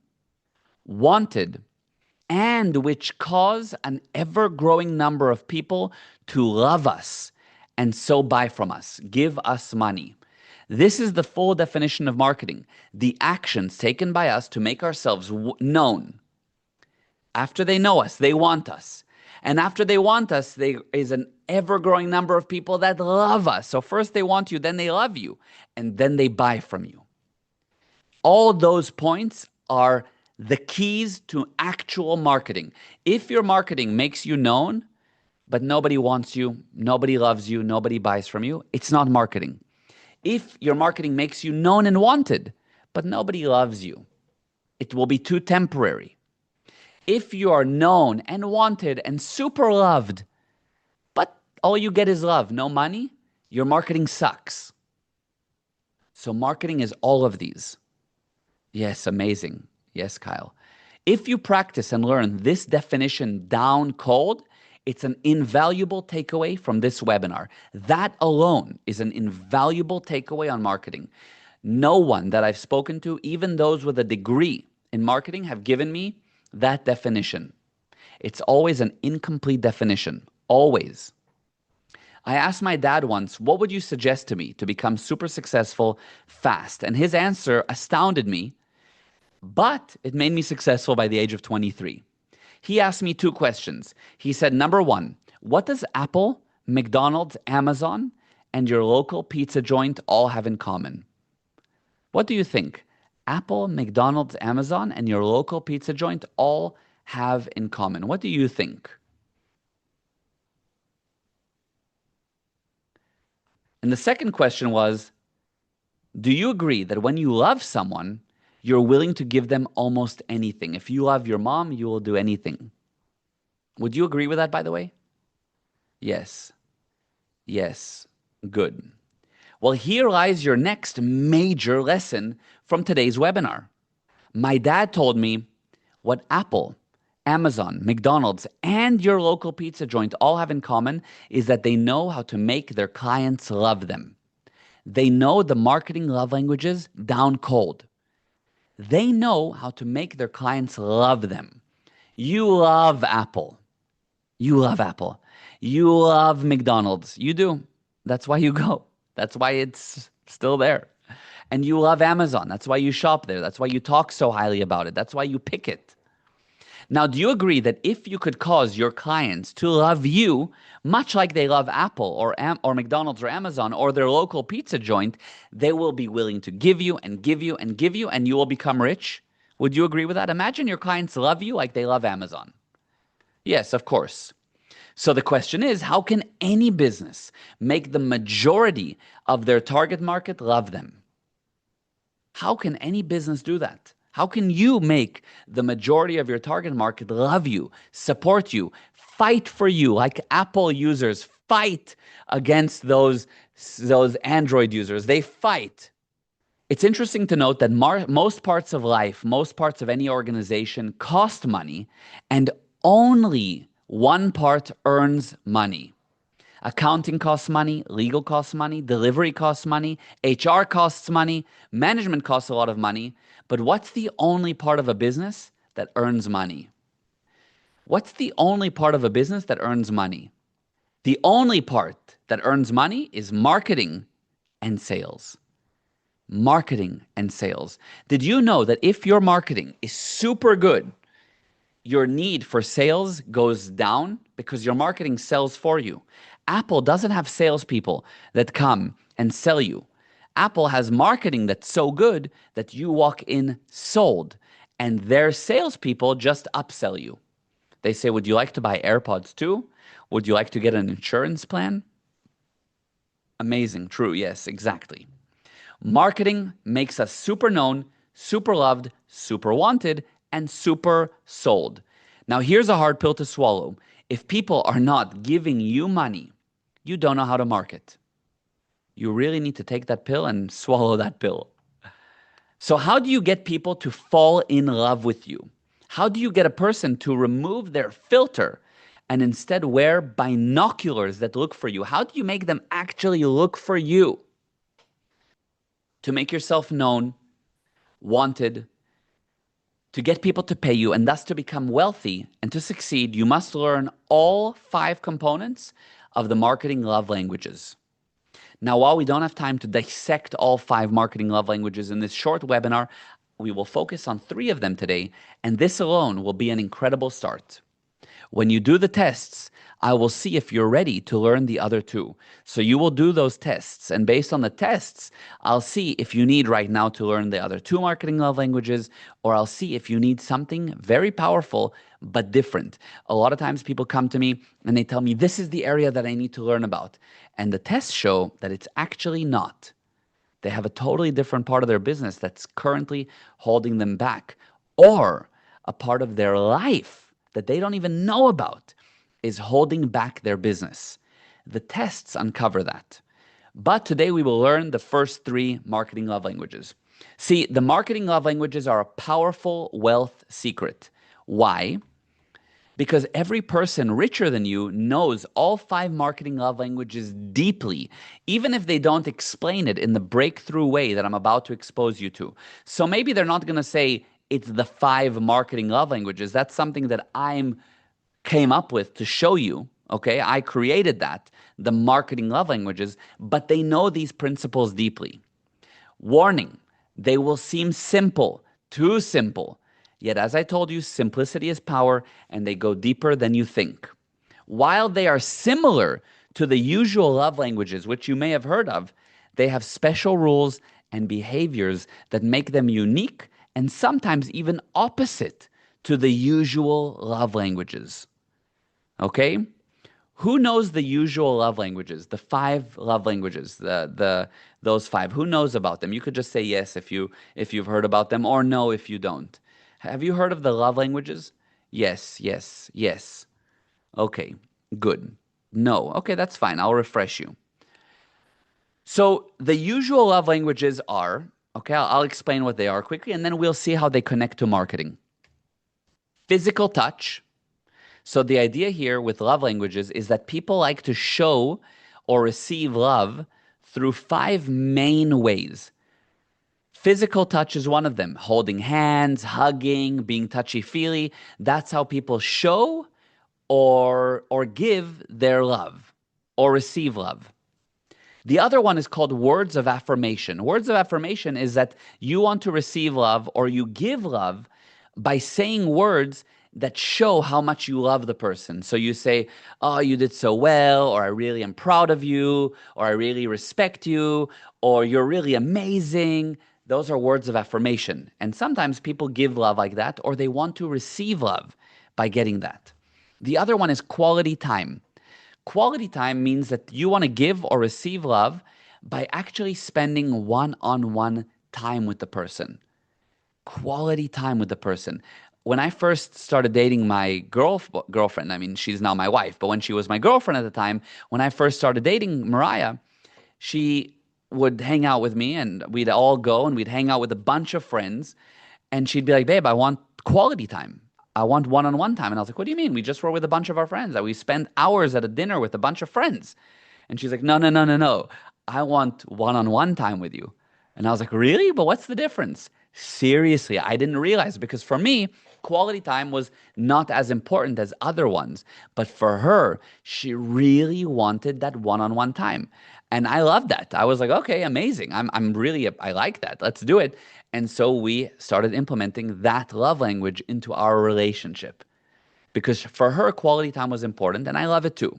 wanted, and which cause an ever-growing number of people to love us and so buy from us, give us money. This is the full definition of marketing. The actions taken by us to make ourselves known. After they know us, they want us. And after they want us, there is an ever-growing number of people that love us. So first they want you, then they love you, and then they buy from you. All those points are the keys to actual marketing. If your marketing makes you known, but nobody wants you, nobody loves you, nobody buys from you, it's not marketing. If your marketing makes you known and wanted, but nobody loves you, it will be too temporary. If you are known and wanted and super loved, but all you get is love, no money, your marketing sucks. So marketing is all of these. Yes, amazing. Yes, Kyle. If you practice and learn this definition down cold, it's an invaluable takeaway from this webinar. That alone is an invaluable takeaway on marketing. No one that I've spoken to, even those with a degree in marketing, have given me that definition. It's always an incomplete definition, always. I asked my dad once, what would you suggest to me to become super successful fast? And his answer astounded me, but it made me successful by the age of 23. He asked me 2 questions. He said, number 1, what does Apple, McDonald's, Amazon, and your local pizza joint all have in common? What do you think? Apple, McDonald's, Amazon, and your local pizza joint all have in common. What do you think? And the second question was, do you agree that when you love someone, you're willing to give them almost anything? If you love your mom, you will do anything. Would you agree with that, by the way? Yes. Yes. Good. Well, here lies your next major lesson from today's webinar. My dad told me what Apple, Amazon, McDonald's, and your local pizza joint all have in common is that they know how to make their clients love them. They know the marketing love languages down cold. They know how to make their clients love them. You love Apple. You love Apple. You love McDonald's. You do. That's why you go. That's why it's still there. And you love Amazon. That's why you shop there. That's why you talk so highly about it. That's why you pick it. Now, do you agree that if you could cause your clients to love you, much like they love Apple or McDonald's or Amazon or their local pizza joint, they will be willing to give you and give you and give you, and you will become rich? Would you agree with that? Imagine your clients love you like they love Amazon. Yes, of course. So the question is, how can any business make the majority of their target market love them? How can any business do that? How can you make the majority of your target market love you, support you, fight for you, like Apple users fight against those Android users? They fight. It's interesting to note that most parts of life, most parts of any organization cost money, and only one part earns money. Accounting costs money, legal costs money, delivery costs money, HR costs money, management costs a lot of money. But what's the only part of a business that earns money? What's the only part of a business that earns money? The only part that earns money is marketing and sales. Marketing and sales. Did you know that if your marketing is super good, your need for sales goes down because your marketing sells for you? Apple doesn't have salespeople that come and sell you. Apple has marketing that's so good that you walk in sold, and their salespeople just upsell you. They say, would you like to buy AirPods too? Would you like to get an insurance plan? Amazing. True. Yes, exactly. Marketing makes us super known, super loved, super wanted, and super sold. Now, here's a hard pill to swallow. If people are not giving you money, you don't know how to market. You really need to take that pill and swallow that pill. So how do you get people to fall in love with you? How do you get a person to remove their filter and instead wear binoculars that look for you? How do you make them actually look for you? To make yourself known, wanted, to get people to pay you, and thus to become wealthy and to succeed, you must learn all 5 components of the marketing love languages. Now, while we don't have time to dissect all 5 marketing love languages in this short webinar, we will focus on 3 of them today, and this alone will be an incredible start. When you do the tests, I will see if you're ready to learn the other 2. So you will do those tests, and based on the tests, I'll see if you need right now to learn the other 2 marketing love languages, or I'll see if you need something very powerful but different. A lot of times people come to me and they tell me, this is the area that I need to learn about. And the tests show that it's actually not. They have a totally different part of their business that's currently holding them back, or a part of their life that they don't even know about is holding back their business. The tests uncover that. But today we will learn the first 3 marketing love languages. See, the marketing love languages are a powerful wealth secret. Why? Because every person richer than you knows all 5 marketing love languages deeply, even if they don't explain it in the breakthrough way that I'm about to expose you to. So maybe they're not going to say it's the 5 marketing love languages. That's something that I came up with to show you. Okay, I created that, the marketing love languages, but they know these principles deeply. Warning, they will seem simple, too simple. Yet, as I told you, simplicity is power, and they go deeper than you think. While they are similar to the usual love languages, which you may have heard of, they have special rules and behaviors that make them unique and sometimes even opposite to the usual love languages. Okay? Who knows the usual love languages, the 5 love languages, those 5? Who knows about them? You could just say yes if you've heard about them, or no if you don't. Have you heard of the love languages? Yes, yes, yes. Okay, good. No. Okay, that's fine. I'll refresh you. So the usual love languages are, okay, I'll explain what they are quickly, and then we'll see how they connect to marketing. Physical touch. So the idea here with love languages is that people like to show or receive love through 5 main ways. Physical touch is one of them. Holding hands, hugging, being touchy-feely. That's how people show or give their love or receive love. The other one is called words of affirmation. Words of affirmation is that you want to receive love or you give love by saying words that show how much you love the person. So you say, oh, you did so well, or I really am proud of you, or I really respect you, or you're really amazing. Those are words of affirmation. And sometimes people give love like that, or they want to receive love by getting that. The other one is quality time. Quality time means that you want to give or receive love by actually spending one-on-one time with the person. Quality time with the person. When I first started dating my girlfriend, I mean, she's now my wife, but when she was my girlfriend at the time, when I first started dating Mariah, she would hang out with me and we'd all go and we'd hang out with a bunch of friends. And she'd be like, babe, I want quality time. I want one-on-one time. And I was like, what do you mean? We just were with a bunch of our friends. We spend hours at a dinner with a bunch of friends. And she's like, no, no, no, no, no. I want one-on-one time with you. And I was like, really? But what's the difference? Seriously, I didn't realize, because for me, quality time was not as important as other ones. But for her, she really wanted that one-on-one time. And I loved that. I was like, okay, amazing. I like that. Let's do it. And so we started implementing that love language into our relationship. Because for her, quality time was important, and I love it too.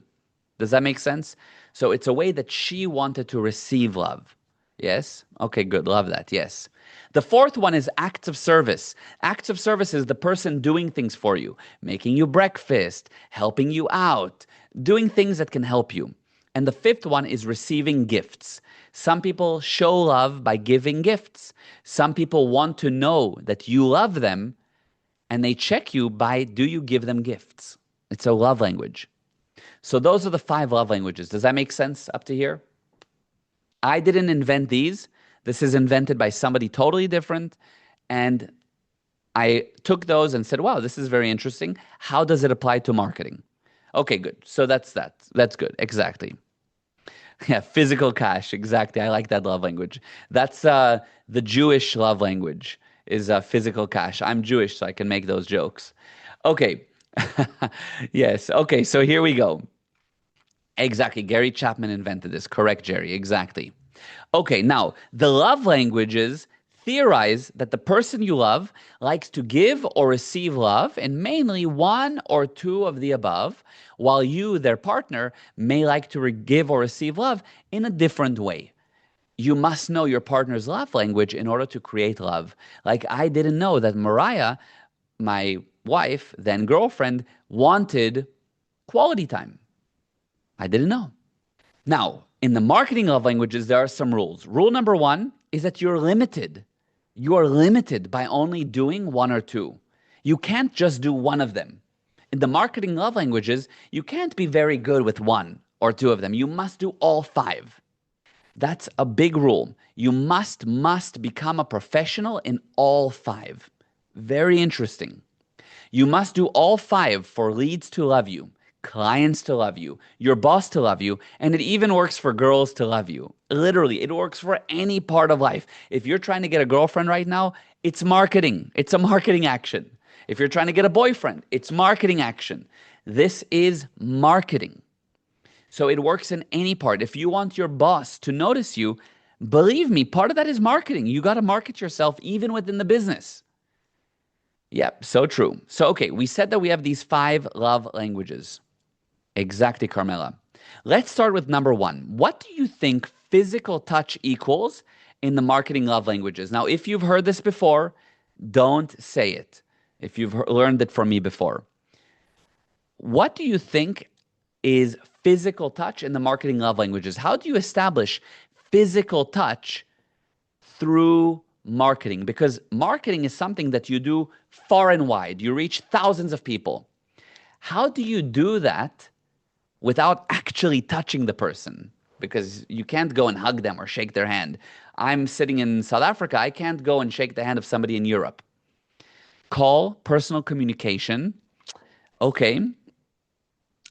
Does that make sense? So it's a way that she wanted to receive love. Yes? Okay, good. Love that. Yes. The fourth one is acts of service. Acts of service is the person doing things for you, making you breakfast, helping you out, doing things that can help you. And the fifth one is receiving gifts. Some people show love by giving gifts. Some people want to know that you love them, and they check you by, do you give them gifts? It's a love language. So those are the 5 love languages. Does that make sense up to here? I didn't invent these. This is invented by somebody totally different. And I took those and said, wow, this is very interesting. How does it apply to marketing? Okay, good. So that's that. That's good. Exactly. Yeah, physical cash. Exactly. I like that love language. That's the Jewish love language is physical cash. I'm Jewish, so I can make those jokes. Okay. Yes. Okay, so here we go. Exactly. Gary Chapman invented this. Correct, Jerry. Exactly. Okay, now, the love languages theorize that the person you love likes to give or receive love in mainly one or two of the above, while you, their partner, may like to give or receive love in a different way. You must know your partner's love language in order to create love. Like, I didn't know that Mariah, my wife, then girlfriend, wanted quality time. I didn't know. Now, in the marketing love languages, there are some rules. Rule number 1 is that you're limited. You are limited by only doing 1 or 2. You can't just do one of them. In the marketing love languages, you can't be very good with 1 or 2 of them. You must do all 5. That's a big rule. You must become a professional in all 5. Very interesting. You must do all 5 for leads to love you, clients to love you, your boss to love you, and it even works for girls to love you. Literally, it works for any part of life. If you're trying to get a girlfriend right now, it's marketing. It's a marketing action. If you're trying to get a boyfriend, it's marketing action. This is marketing. So it works in any part. If you want your boss to notice you, believe me, part of that is marketing. You got to market yourself even within the business. Yep, so true. So, okay, we said that we have these 5 love languages. Exactly, Carmela. Let's start with number 1. What do you think physical touch equals in the marketing love languages? Now, if you've heard this before, don't say it. If you've learned it from me before. What do you think is physical touch in the marketing love languages? How do you establish physical touch through marketing? Because marketing is something that you do far and wide. You reach thousands of people. How do you do that without actually touching the person? Because you can't go and hug them or shake their hand. I'm sitting in South Africa. I can't go and shake the hand of somebody in Europe. Call, personal communication. Okay.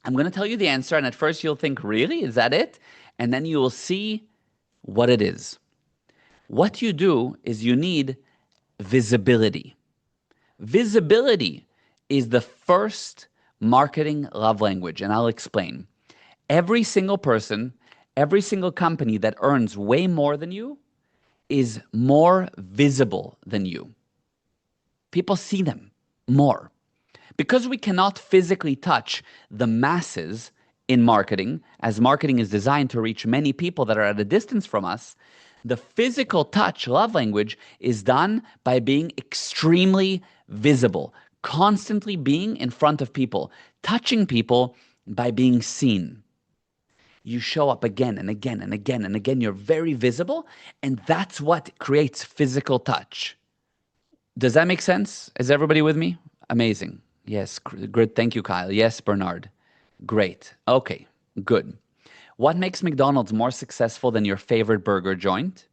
I'm going to tell you the answer, and at first you'll think, really? Is that it? And then you will see what it is. What you do is you need visibility. Visibility is the first marketing love language, and I'll explain. Every single person, every single company that earns way more than you is more visible than you. People see them more. Because we cannot physically touch the masses in marketing, as marketing is designed to reach many people that are at a distance from us, the physical touch love language is done by being extremely visible, constantly being in front of people, touching people by being seen. You show up again and again and again and again. You're very visible, and that's what creates physical touch. Does that make sense? Is everybody with me? Amazing. Yes, good. Thank you, Kyle. Yes, Bernard. Great. Okay, good. What makes McDonald's more successful than your favorite burger joint?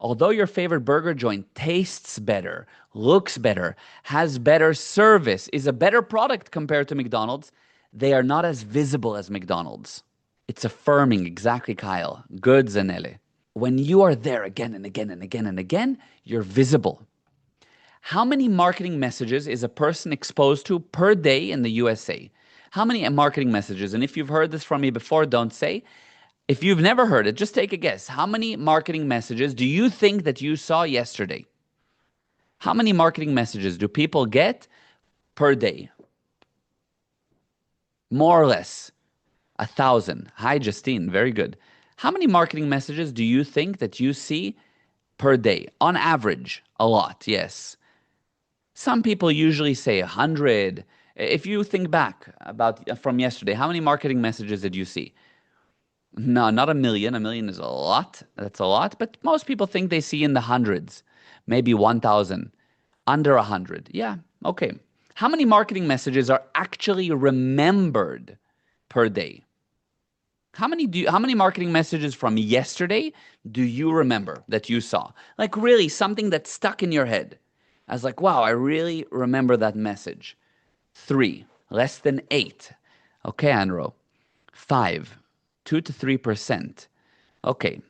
Although your favorite burger joint tastes better, looks better, has better service, is a better product compared to McDonald's, they are not as visible as McDonald's. It's affirming, exactly, Kyle. Good, Zanele. When you are there again and again and again and again, you're visible. How many marketing messages is a person exposed to per day in the USA? How many marketing messages? And if you've heard this from me before, don't say. If you've never heard it, just take a guess. How many marketing messages do you think that you saw yesterday? How many marketing messages do people get per day? More or less. 1,000. Hi, Justine. Very good. How many marketing messages do you think that you see per day? On average, a lot, yes. Some people usually say 100. If you think back about from yesterday, how many marketing messages did you see? No, not 1,000,000. 1,000,000 is a lot. That's a lot. But most people think they see in the hundreds, maybe 1,000, under 100. Yeah, okay. How many marketing messages are actually remembered per day? How many marketing messages from yesterday do you remember that you saw? Like really something that stuck in your head. I was like, wow, I really remember that message. 3, less than 8. Okay, Anro. 5, 2 to 3%. Okay,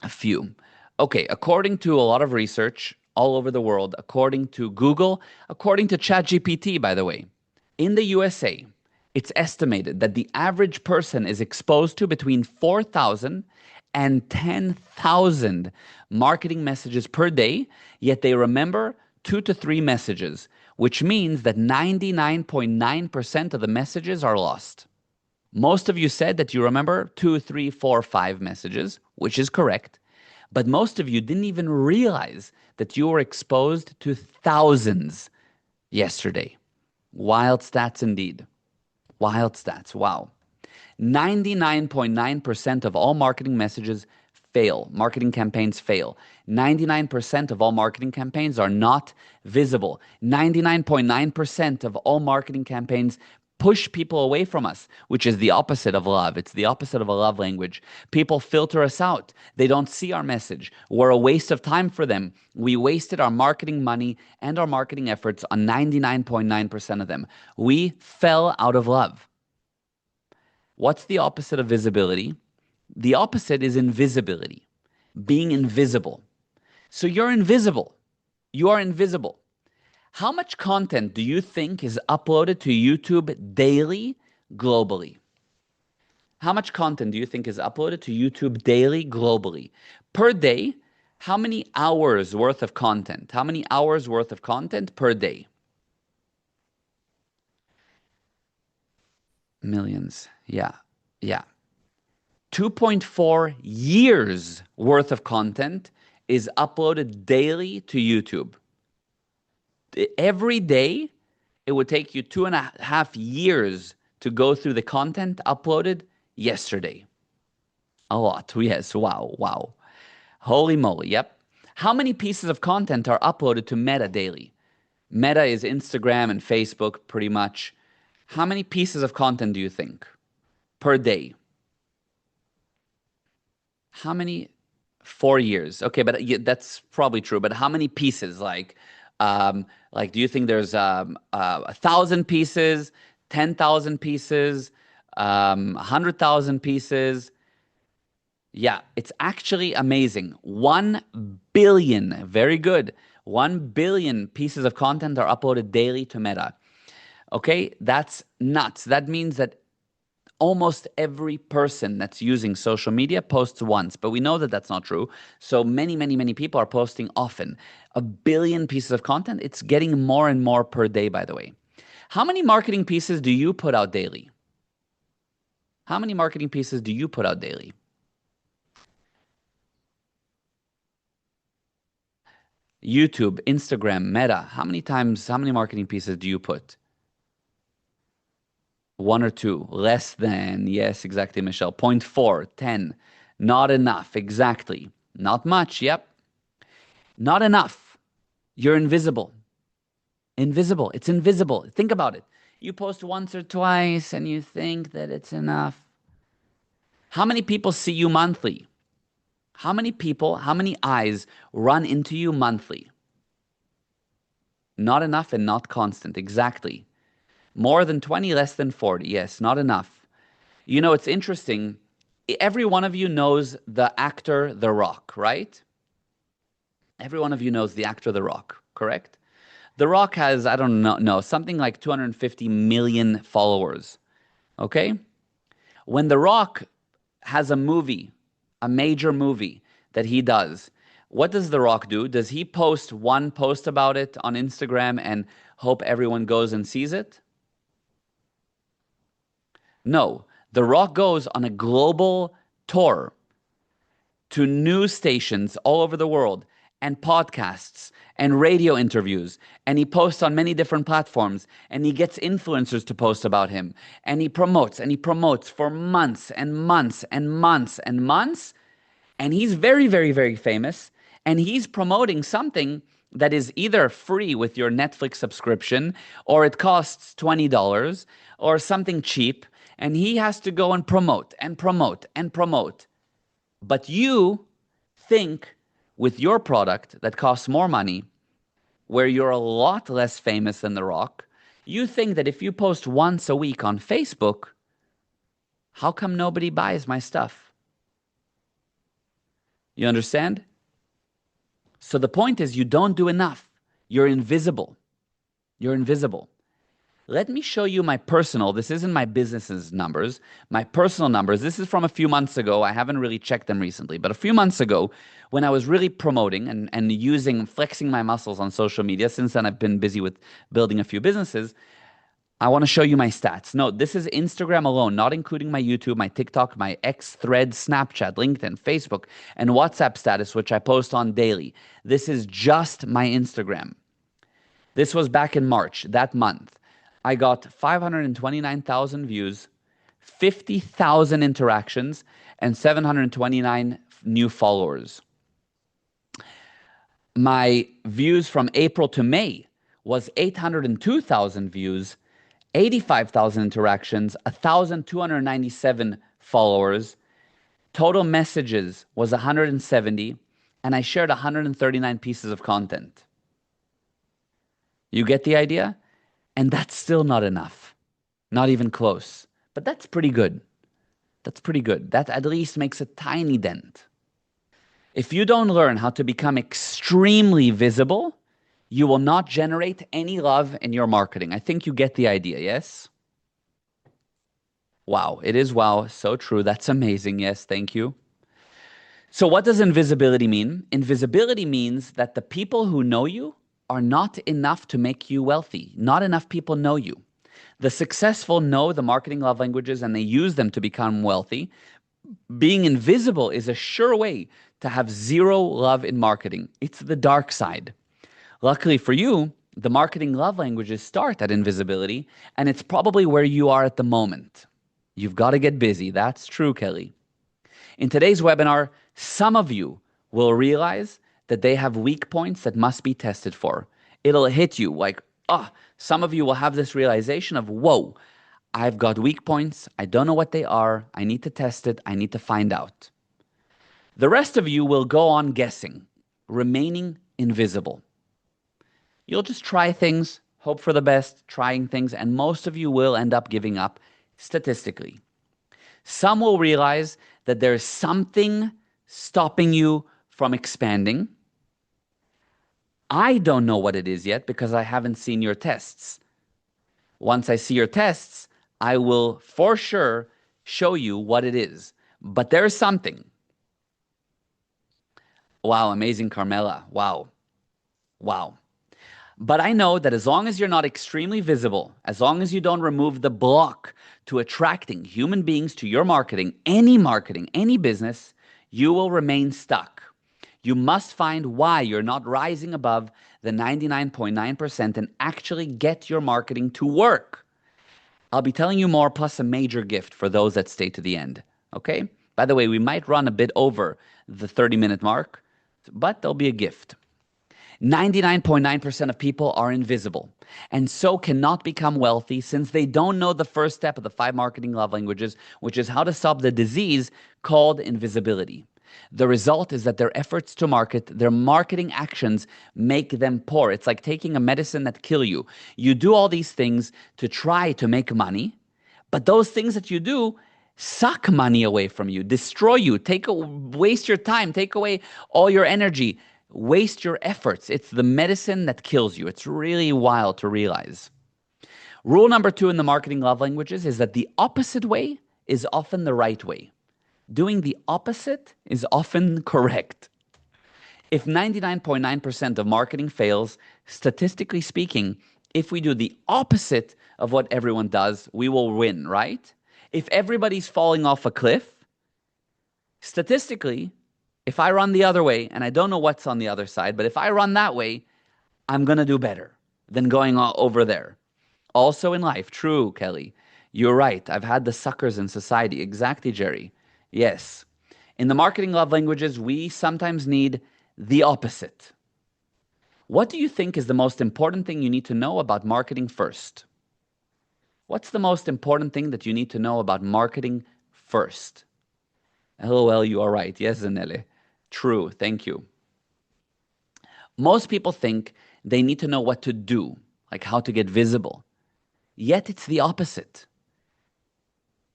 a few. Okay, according to a lot of research all over the world, according to Google, according to ChatGPT, by the way, in the USA, it's estimated that the average person is exposed to between 4,000 and 10,000 marketing messages per day, yet they remember 2 to 3 messages, which means that 99.9% of the messages are lost. Most of you said that you remember 2, 3, 4, 5 messages, which is correct, but most of you didn't even realize that you were exposed to thousands yesterday. Wild stats indeed. Wild stats, wow. 99.9% of all marketing messages fail. Marketing campaigns fail. 99% of all marketing campaigns are not visible. 99.9% of all marketing campaigns push people away from us, which is the opposite of love. It's the opposite of a love language. People filter us out. They don't see our message. We're a waste of time for them. We wasted our marketing money and our marketing efforts on 99.9% of them. We fell out of love. What's the opposite of visibility? The opposite is invisibility, being invisible. So you're invisible. You are invisible. How much content do you think is uploaded to YouTube daily, globally? How much content do you think is uploaded to YouTube daily, globally? Per day, how many hours worth of content? How many hours worth of content per day? Millions. Yeah. 2.4 years worth of content is uploaded daily to YouTube. Every day, it would take you 2.5 years to go through the content uploaded yesterday. A lot. Yes. Wow. Holy moly. Yep. How many pieces of content are uploaded to Meta daily? Meta is Instagram and Facebook, pretty much. How many pieces of content do you think per day? How many? 4 years. Okay, but that's probably true. But how many pieces? Like, do you think there's 1,000 pieces, 10,000 pieces, 100,000 pieces? Yeah, it's actually amazing. 1 billion. Very good. 1 billion pieces of content are uploaded daily to Meta. Okay, that's nuts. That means that almost every person that's using social media posts once, but we know that that's not true. So many people are posting often. 1 billion pieces of content. It's getting more and more per day, by the way. How many marketing pieces do you put out daily? How many marketing pieces do you put out daily? YouTube, Instagram, Meta. How many marketing pieces do you put? 1 or 2, less than, yes, exactly, Michelle. 0.4, 10, not enough, exactly. Not much, yep. Not enough. You're invisible. Invisible. It's invisible. Think about it. You post once or twice and you think that it's enough. How many people see you monthly? How many eyes run into you monthly? Not enough and not constant, exactly. More than 20, less than 40. Yes, not enough. You know, it's interesting. Every one of you knows the actor The Rock, right? Every one of you knows the actor The Rock, correct? The Rock has, I don't know, something like 250 million followers, okay? When The Rock has a movie, a major movie that he does, what does The Rock do? Does he post one post about it on Instagram and hope everyone goes and sees it? No. The Rock goes on a global tour to news stations all over the world and podcasts and radio interviews. And he posts on many different platforms and he gets influencers to post about him. And he promotes for months and months and months and months. And he's very famous. And he's promoting something that is either free with your Netflix subscription or it costs $20 or something cheap. And he has to go and promote and promote and promote. But you think with your product that costs more money, where you're a lot less famous than The Rock, you think that if you post once a week on Facebook, how come nobody buys my stuff? You understand? So the point is you don't do enough. You're invisible. You're invisible. Let me show you my personal, this isn't my business's numbers, my personal numbers. This is from a few months ago. I haven't really checked them recently, but a few months ago when I was really promoting and flexing my muscles on social media. Since then, I've been busy with building a few businesses. I want to show you my stats. No, this is Instagram alone, not including my YouTube, my TikTok, my X, Thread, Snapchat, LinkedIn, Facebook, and WhatsApp status, which I post on daily. This is just my Instagram. This was back in March, that month. I got 529,000 views, 50,000 interactions, and 729 new followers. My views from April to May was 802,000 views, 85,000 interactions, 1,297 followers. Total messages was 170, and I shared 139 pieces of content. You get the idea? And that's still not enough. Not even close. But that's pretty good. That's pretty good. That at least makes a tiny dent. If you don't learn how to become extremely visible, you will not generate any love in your marketing. I think you get the idea, yes? Wow, it is wow. So true. That's amazing. Yes, thank you. So what does invisibility mean? Invisibility means that the people who know you are not enough to make you wealthy. Not enough people know you. The successful know the marketing love languages and they use them to become wealthy. Being invisible is a sure way to have zero love in marketing. It's the dark side. Luckily for you, the marketing love languages start at invisibility, and it's probably where you are at the moment. You've got to get busy. That's true, Kelly. In today's webinar, some of you will realize that they have weak points that must be tested for. It'll hit you like, some of you will have this realization of, whoa, I've got weak points. I don't know what they are. I need to test it. I need to find out. The rest of you will go on guessing, remaining invisible. You'll just try things, hope for the best, trying things, and most of you will end up giving up statistically. Some will realize that there's something stopping you from expanding. I don't know what it is yet because I haven't seen your tests. Once I see your tests, I will for sure show you what it is. But there's something. Wow, amazing, Carmela. Wow. Wow. But I know that as long as you're not extremely visible, as long as you don't remove the block to attracting human beings to your marketing, any business, you will remain stuck. You must find why you're not rising above the 99.9% and actually get your marketing to work. I'll be telling you more, plus a major gift for those that stay to the end. Okay? By the way, we might run a bit over the 30-minute mark, but there'll be a gift. 99.9% of people are invisible and so cannot become wealthy since they don't know the first step of the 5 marketing love languages, which is how to stop the disease called invisibility. The result is that their efforts to market, their marketing actions make them poor. It's like taking a medicine that kills you. You do all these things to try to make money, but those things that you do suck money away from you, destroy you, waste your time, take away all your energy, waste your efforts. It's the medicine that kills you. It's really wild to realize. Rule number 2 in the marketing love languages is that the opposite way is often the right way. Doing the opposite is often correct. If 99.9% of marketing fails, statistically speaking, if we do the opposite of what everyone does, we will win, right? If everybody's falling off a cliff, statistically, if I run the other way, and I don't know what's on the other side, but if I run that way, I'm going to do better than going over there. Also in life, true, Kelly. You're right. I've had the suckers in society. Exactly, Jerry. Yes. In the marketing love languages, we sometimes need the opposite. What do you think is the most important thing you need to know about marketing first? What's the most important thing that you need to know about marketing first? LOL, you are right. Yes, Zanele. True. Thank you. Most people think they need to know what to do, like how to get visible. Yet it's the opposite.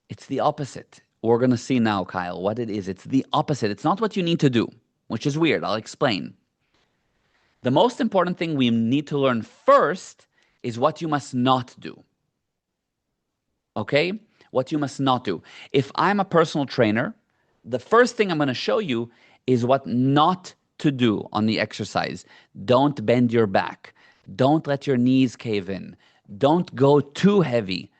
It's the opposite. We're going to see now, Kyle, what it is. It's the opposite. It's not what you need to do, which is weird. I'll explain. The most important thing we need to learn first is what you must not do. Okay? What you must not do. If I'm a personal trainer, the first thing I'm going to show you is what not to do on the exercise. Don't bend your back. Don't let your knees cave in. Don't go too heavy.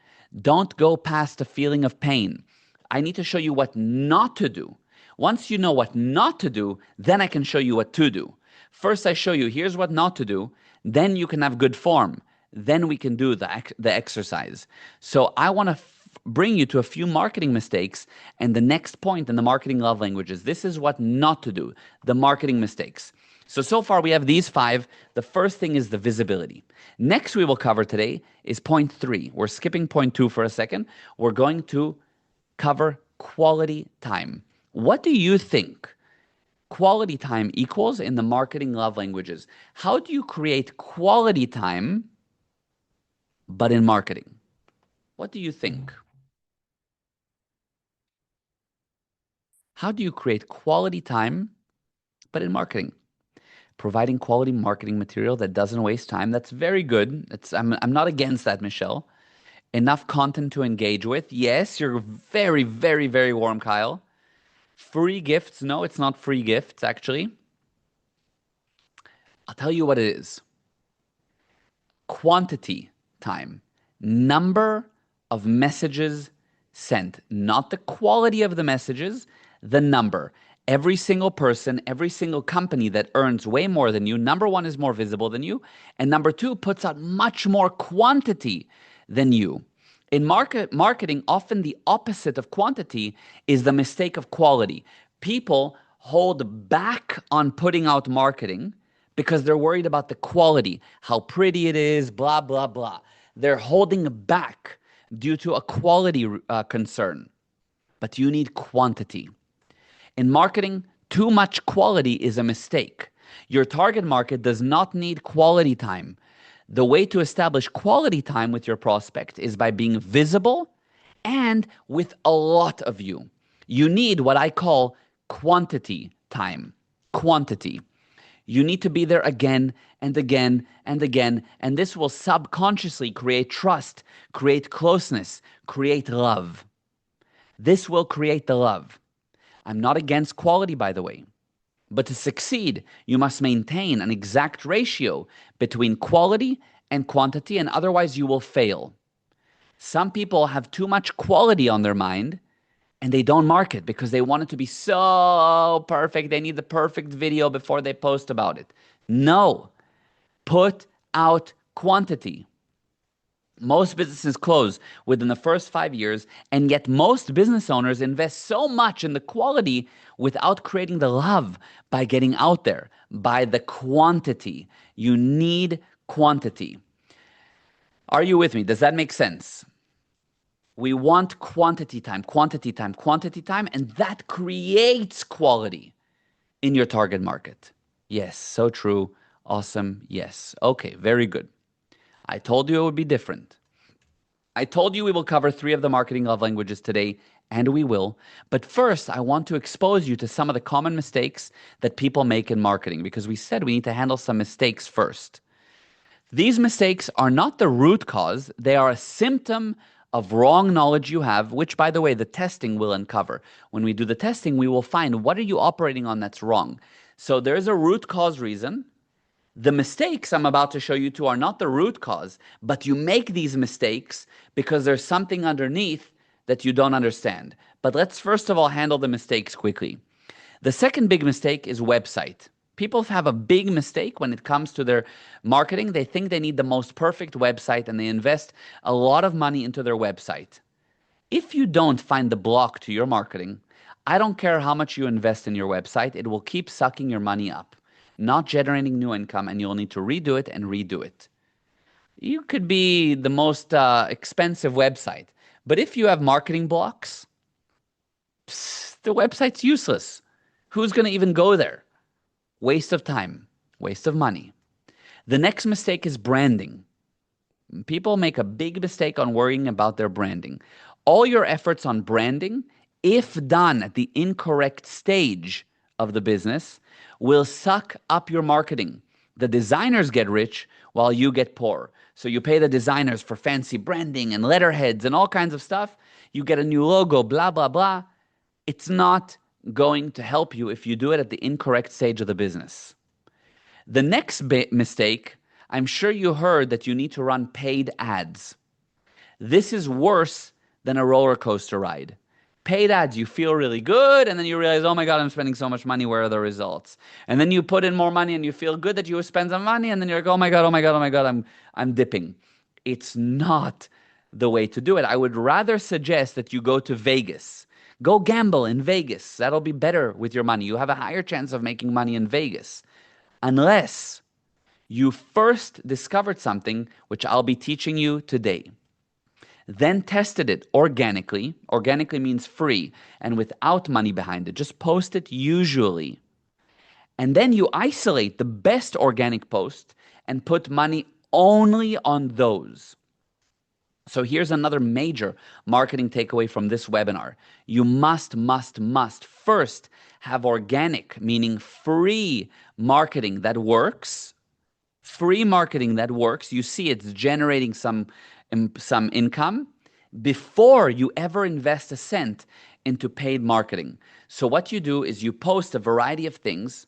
Don't go past a feeling of pain. I need to show you what not to do. Once you know what not to do, then I can show you what to do. First, I show you, here's what not to do. Then you can have good form. Then we can do the exercise. So I want to bring you to a few marketing mistakes. And the next point in the marketing love languages, this is what not to do, the marketing mistakes. So far we have these 5. The first thing is the visibility. Next we will cover today is point 3. We're skipping point 2 for a second. We're going to cover quality time. What do you think quality time equals in the marketing love languages? How do you create quality time, but in marketing? What do you think? How do you create quality time, but in marketing? Providing quality marketing material that doesn't waste time. That's very good. I'm not against that, Michelle. Enough content to engage with. Yes, you're very, very, very warm, Kyle. Free gifts. No, it's not free gifts, actually. I'll tell you what it is. Quantity time. Number of messages sent. Not the quality of the messages, the number. Every single person, every single company that earns way more than you, number 1 is more visible than you, and number 2 puts out much more quantity than you. In marketing, often the opposite of quantity is the mistake of quality. People hold back on putting out marketing because they're worried about the quality, how pretty it is, blah, blah, blah. They're holding back due to a quality concern. But you need quantity. In marketing, too much quality is a mistake. Your target market does not need quality time. The way to establish quality time with your prospect is by being visible and with a lot of you. You need what I call quantity time. Quantity. You need to be there again and again and again, and this will subconsciously create trust, create closeness, create love. This will create the love. I'm not against quality, by the way. But to succeed, you must maintain an exact ratio between quality and quantity, and otherwise you will fail. Some people have too much quality on their mind and they don't market because they want it to be so perfect. They need the perfect video before they post about it. No, put out quantity. Most businesses close within the first 5 years, and yet most business owners invest so much in the quality without creating the love by getting out there, by the quantity. You need quantity. Are you with me? Does that make sense? We want quantity time, quantity time, quantity time, and that creates quality in your target market. Yes, so true. Awesome. Yes. Okay, very good. I told you it would be different. I told you we will cover 3 of the marketing love languages today, and we will. But first, I want to expose you to some of the common mistakes that people make in marketing, because we said we need to handle some mistakes first. These mistakes are not the root cause. They are a symptom of wrong knowledge you have, which, by the way, the testing will uncover. When we do the testing, we will find what are you operating on that's wrong. So there's a root cause reason. The mistakes I'm about to show you two are not the root cause, but you make these mistakes because there's something underneath that you don't understand. But let's first of all handle the mistakes quickly. The second big mistake is website. People have a big mistake when it comes to their marketing. They think they need the most perfect website and they invest a lot of money into their website. If you don't find the block to your marketing, I don't care how much you invest in your website, it will keep sucking your money up, not generating new income, and you'll need to redo it and redo it. You could be the most expensive website, but if you have marketing blocks, the website's useless. Who's going to even go there? Waste of time, waste of money. The next mistake is branding. People make a big mistake on worrying about their branding. All your efforts on branding, if done at the incorrect stage of the business, will suck up your marketing. The designers get rich while you get poor. So you pay the designers for fancy branding and letterheads and all kinds of stuff. You get a new logo, blah, blah, blah. It's not going to help you if you do it at the incorrect stage of the business. The next mistake, I'm sure you heard that you need to run paid ads. This is worse than a roller coaster ride. Paid ads, you feel really good, and then you realize, oh my God, I'm spending so much money, where are the results? And then you put in more money and you feel good that you spend some money, and then you're like, oh my God, oh my God, oh my God, I'm dipping. It's not the way to do it. I would rather suggest that you go to Vegas. Go gamble in Vegas. That'll be better with your money. You have a higher chance of making money in Vegas. Unless you first discovered something, which I'll be teaching you today. Then tested it organically. Organically means free and without money behind it. Just post it usually. And then you isolate the best organic post and put money only on those. So here's another major marketing takeaway from this webinar. You must first have organic, meaning free marketing that works. Free marketing that works. You see it's generating some income before you ever invest a cent into paid marketing. So what you do is you post a variety of things.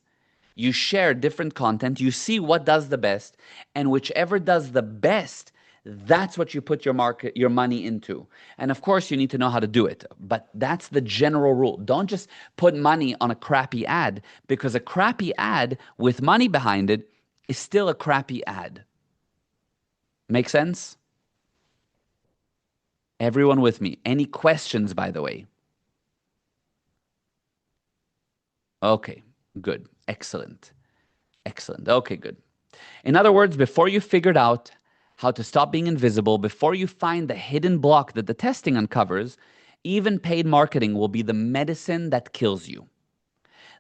You share different content. You see what does the best. And whichever does the best, that's what you put your money into. And of course, you need to know how to do it. But that's the general rule. Don't just put money on a crappy ad, because a crappy ad with money behind it is still a crappy ad. Make sense? Everyone with me? Any questions, by the way? Okay, good. Excellent. Excellent. Okay, good. In other words, before you figured out how to stop being invisible, before you find the hidden block that the testing uncovers, even paid marketing will be the medicine that kills you.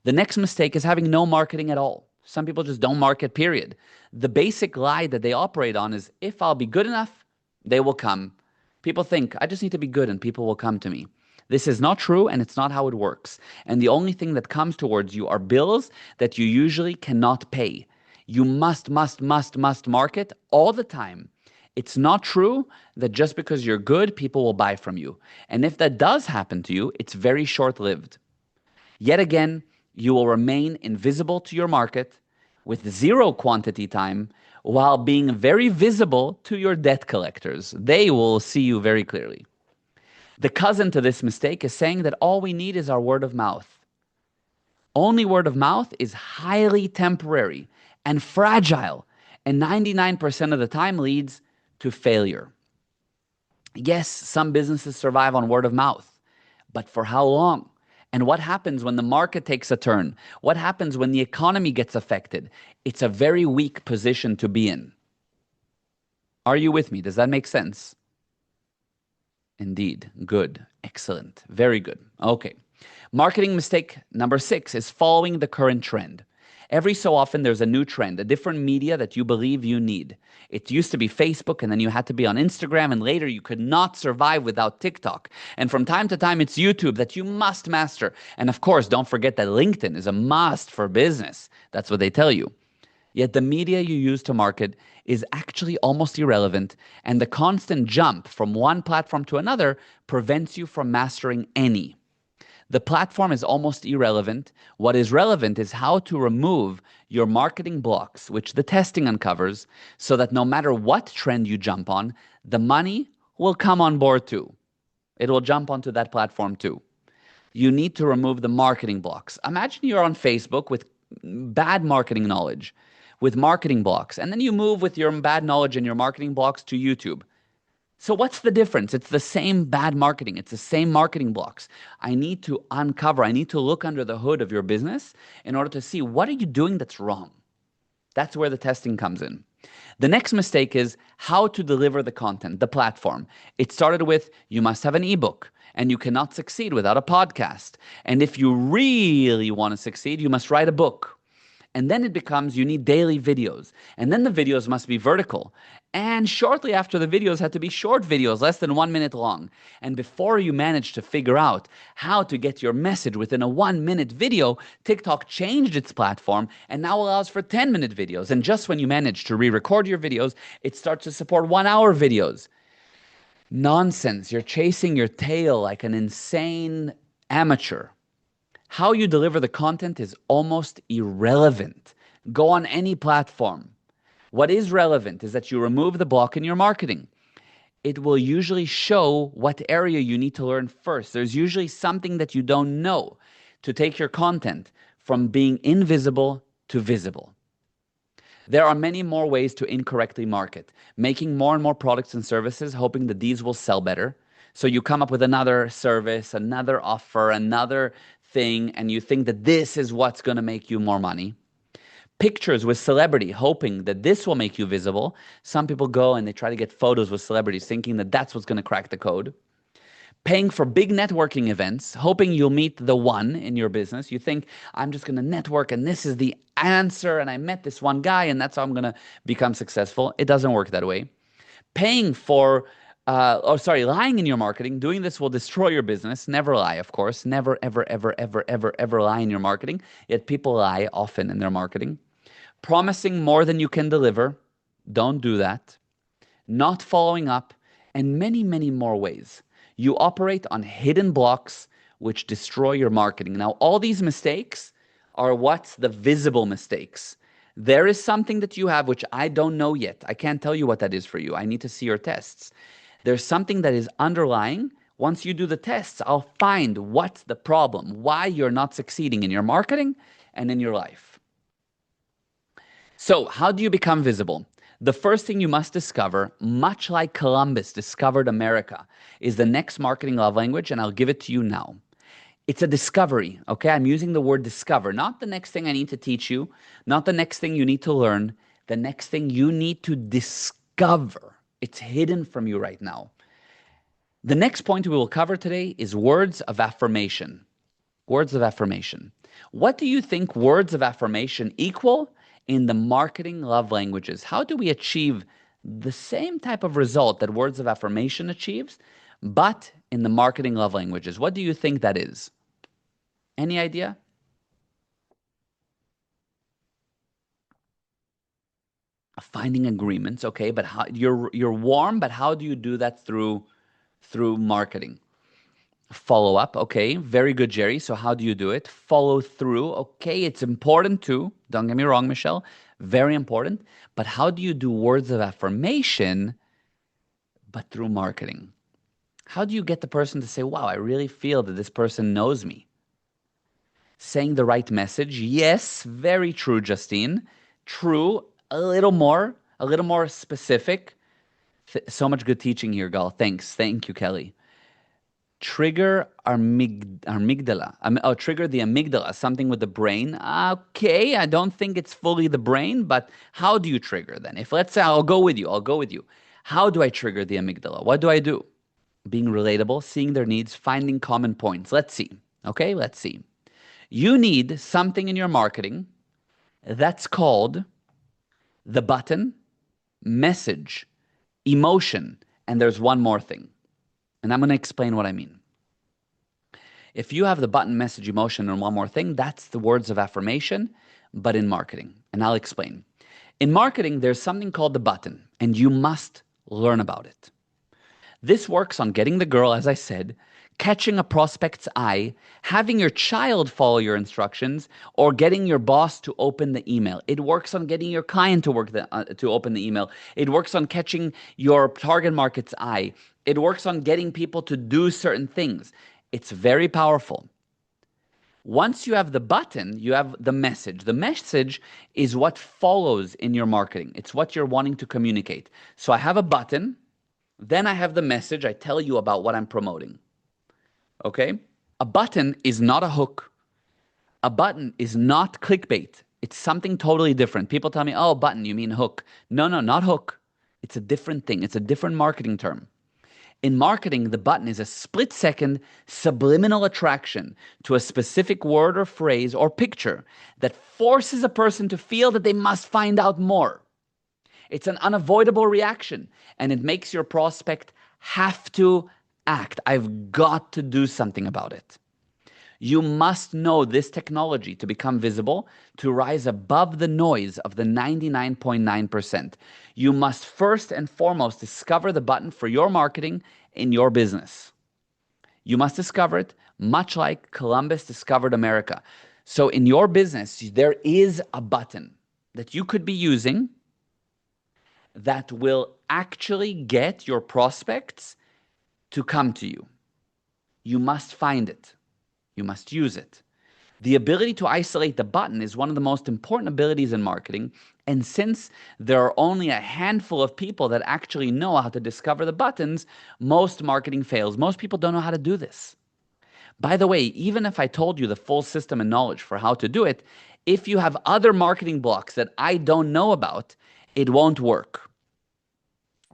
The next mistake is having no marketing at all. Some people just don't market, period. The basic lie that they operate on is, if I'll be good enough, they will come. People think, I just need to be good and people will come to me. This is not true, and it's not how it works. And the only thing that comes towards you are bills that you usually cannot pay. You must market all the time. It's not true that just because you're good, people will buy from you. And if that does happen to you, it's very short-lived. Yet again, you will remain invisible to your market with zero quantity time while being very visible to your debt collectors. They will see you very clearly. The cousin to this mistake is saying that all we need is our word of mouth. Only word of mouth is highly temporary and fragile, and 99% of the time leads to failure. Yes, some businesses survive on word of mouth, but for how long? And what happens when the market takes a turn? What happens when the economy gets affected? It's a very weak position to be in. Are you with me? Does that make sense? Indeed. Good. Excellent. Very good. Okay. Marketing mistake number 6 is following the current trend. Every so often there's a new trend, a different media that you believe you need. It used to be Facebook, and then you had to be on Instagram, and later you could not survive without TikTok. And from time to time it's YouTube that you must master. And of course, don't forget that LinkedIn is a must for business. That's what they tell you. Yet the media you use to market is actually almost irrelevant, and the constant jump from one platform to another prevents you from mastering any. The platform is almost irrelevant. What is relevant is how to remove your marketing blocks, which the testing uncovers, so that no matter what trend you jump on, the money will come on board too. It will jump onto that platform too. You need to remove the marketing blocks. Imagine you're on Facebook with bad marketing knowledge, with marketing blocks, and then you move with your bad knowledge and your marketing blocks to YouTube. So what's the difference? It's the same bad marketing. It's the same marketing blocks. I need to uncover, I need to look under the hood of your business in order to see what are you doing that's wrong. That's where the testing comes in. The next mistake is how to deliver the content, the platform. It started with you must have an ebook, and you cannot succeed without a podcast. And if you really want to succeed, you must write a book. And then it becomes you need daily videos. And then the videos must be vertical. And shortly after, the videos had to be short videos, less than 1 minute long. And before you manage to figure out how to get your message within a 1-minute video, TikTok changed its platform and now allows for 10-minute videos. And just when you manage to re-record your videos, it starts to support 1-hour videos. Nonsense. You're chasing your tail like an insane amateur. How you deliver the content is almost irrelevant. Go on any platform. What is relevant is that you remove the block in your marketing. It will usually show what area you need to learn first. There's usually something that you don't know to take your content from being invisible to visible. There are many more ways to incorrectly market, making more and more products and services, hoping that these will sell better. So you come up with another service, another offer, another thing, and you think that this is what's going to make you more money. Pictures with celebrity, hoping that this will make you visible. Some people go and they try to get photos with celebrities, thinking that that's what's going to crack the code. Paying for big networking events, hoping you'll meet the one in your business. You think, I'm just going to network and this is the answer, and I met this one guy and that's how I'm going to become successful. It doesn't work that way. Paying for lying in your marketing. Doing this will destroy your business. Never lie, of course. Never, ever lie in your marketing. Yet people lie often in their marketing. Promising more than you can deliver. Don't do that. Not following up. And many, many more ways. You operate on hidden blocks which destroy your marketing. Now, all these mistakes are what's the visible mistakes. There is something that you have which I don't know yet. I can't tell you what that is for you. I need to see your tests. There's something that is underlying. Once you do the tests, I'll find what's the problem, why you're not succeeding in your marketing and in your life. So, how do you become visible? The first thing you must discover, much like Columbus discovered America, is the next marketing love language, and I'll give it to you now. It's a discovery, okay? I'm using the word discover, not the next thing I need to teach you, not the next thing you need to learn, the next thing you need to discover. It's hidden from you right now. The next point we will cover today is words of affirmation. Words of affirmation. What do you think words of affirmation equal in the marketing love languages? How do we achieve the same type of result that words of affirmation achieves, but in the marketing love languages? What do you think that is? Any idea? Finding agreements, okay, but how you're warm, but how do you do that through marketing? Follow up, okay, very good, Jerry. So how do you do it? Follow through, okay, it's important too. Don't get me wrong, Michelle, very important. But how do you do words of affirmation, but through marketing? How do you get the person to say, wow, I really feel that this person knows me? Saying the right message, yes, very true, Justine. True, a little more specific. So much good teaching here, Gal. Thanks. Thank you, Kelly. Trigger amygdala. Trigger the amygdala, something with the brain. Okay, I don't think it's fully the brain, but how do you trigger then? If let's say, I'll go with you. How do I trigger the amygdala? What do I do? Being relatable, seeing their needs, finding common points. Let's see. Okay, let's see. You need something in your marketing that's called the button, message, emotion, and there's one more thing. And I'm going to explain what I mean. If you have the button, message, emotion, and one more thing, that's the words of affirmation, but in marketing. And I'll explain. In marketing, there's something called the button, and you must learn about it. This works on getting the girl, as I said, catching a prospect's eye, having your child follow your instructions, or getting your boss to open the email. It works on getting your client to open the email. It works on catching your target market's eye. It works on getting people to do certain things. It's very powerful. Once you have the button, you have the message. The message is what follows in your marketing. It's what you're wanting to communicate. So I have a button, then I have the message. I tell you about what I'm promoting. Okay? A button is not a hook. A button is not clickbait. It's something totally different. People tell me, oh, button, you mean hook. No, not hook. It's a different thing. It's a different marketing term. In marketing, the button is a split-second subliminal attraction to a specific word or phrase or picture that forces a person to feel that they must find out more. It's an unavoidable reaction, and it makes your prospect have to act. I've got to do something about it. You must know this technology to become visible, to rise above the noise of the 99.9%. You must first and foremost discover the button for your marketing in your business. You must discover it, much like Columbus discovered America. So in your business, there is a button that you could be using that will actually get your prospects to come to you. You must find it. You must use it. The ability to isolate the button is one of the most important abilities in marketing. And since there are only a handful of people that actually know how to discover the buttons, most marketing fails. Most people don't know how to do this. By the way, even if I told you the full system and knowledge for how to do it, if you have other marketing blocks that I don't know about, it won't work.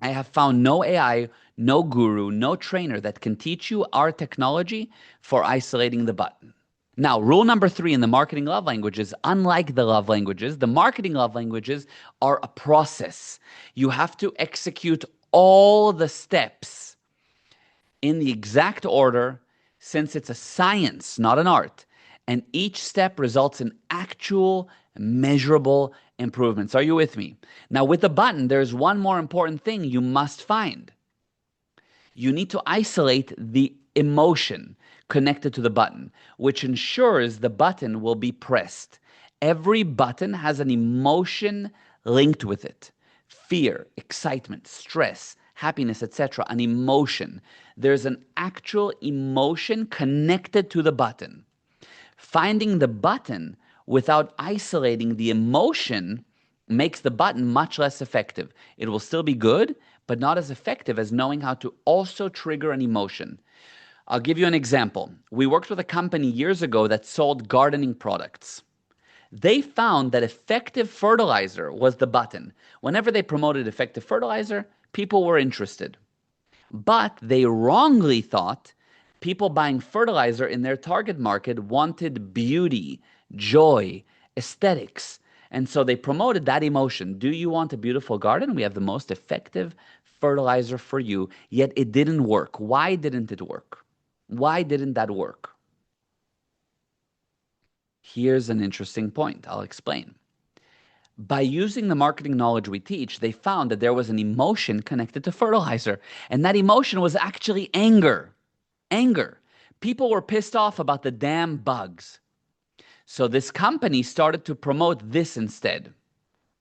I have found no AI, no guru, no trainer that can teach you our technology for isolating the button. Now, rule number 3 in the marketing love languages, unlike the love languages, the marketing love languages are a process. You have to execute all the steps in the exact order, since it's a science, not an art. And each step results in actual measurable improvements. Are you with me? Now, with the button, there's one more important thing you must find. You need to isolate the emotion connected to the button, which ensures the button will be pressed. Every button has an emotion linked with it. Fear, excitement, stress, happiness, etc. An emotion. There's an actual emotion connected to the button. Finding the button without isolating the emotion makes the button much less effective. It will still be good, but not as effective as knowing how to also trigger an emotion. I'll give you an example. We worked with a company years ago that sold gardening products. They found that effective fertilizer was the button. Whenever they promoted effective fertilizer, people were interested. But they wrongly thought people buying fertilizer in their target market wanted beauty, joy, aesthetics. And so they promoted that emotion. Do you want a beautiful garden? We have the most effective fertilizer for you, yet it didn't work. Why didn't it work? Why didn't that work? Here's an interesting point. I'll explain. By using the marketing knowledge we teach, they found that there was an emotion connected to fertilizer, and that emotion was actually anger. Anger. People were pissed off about the damn bugs. So this company started to promote this instead.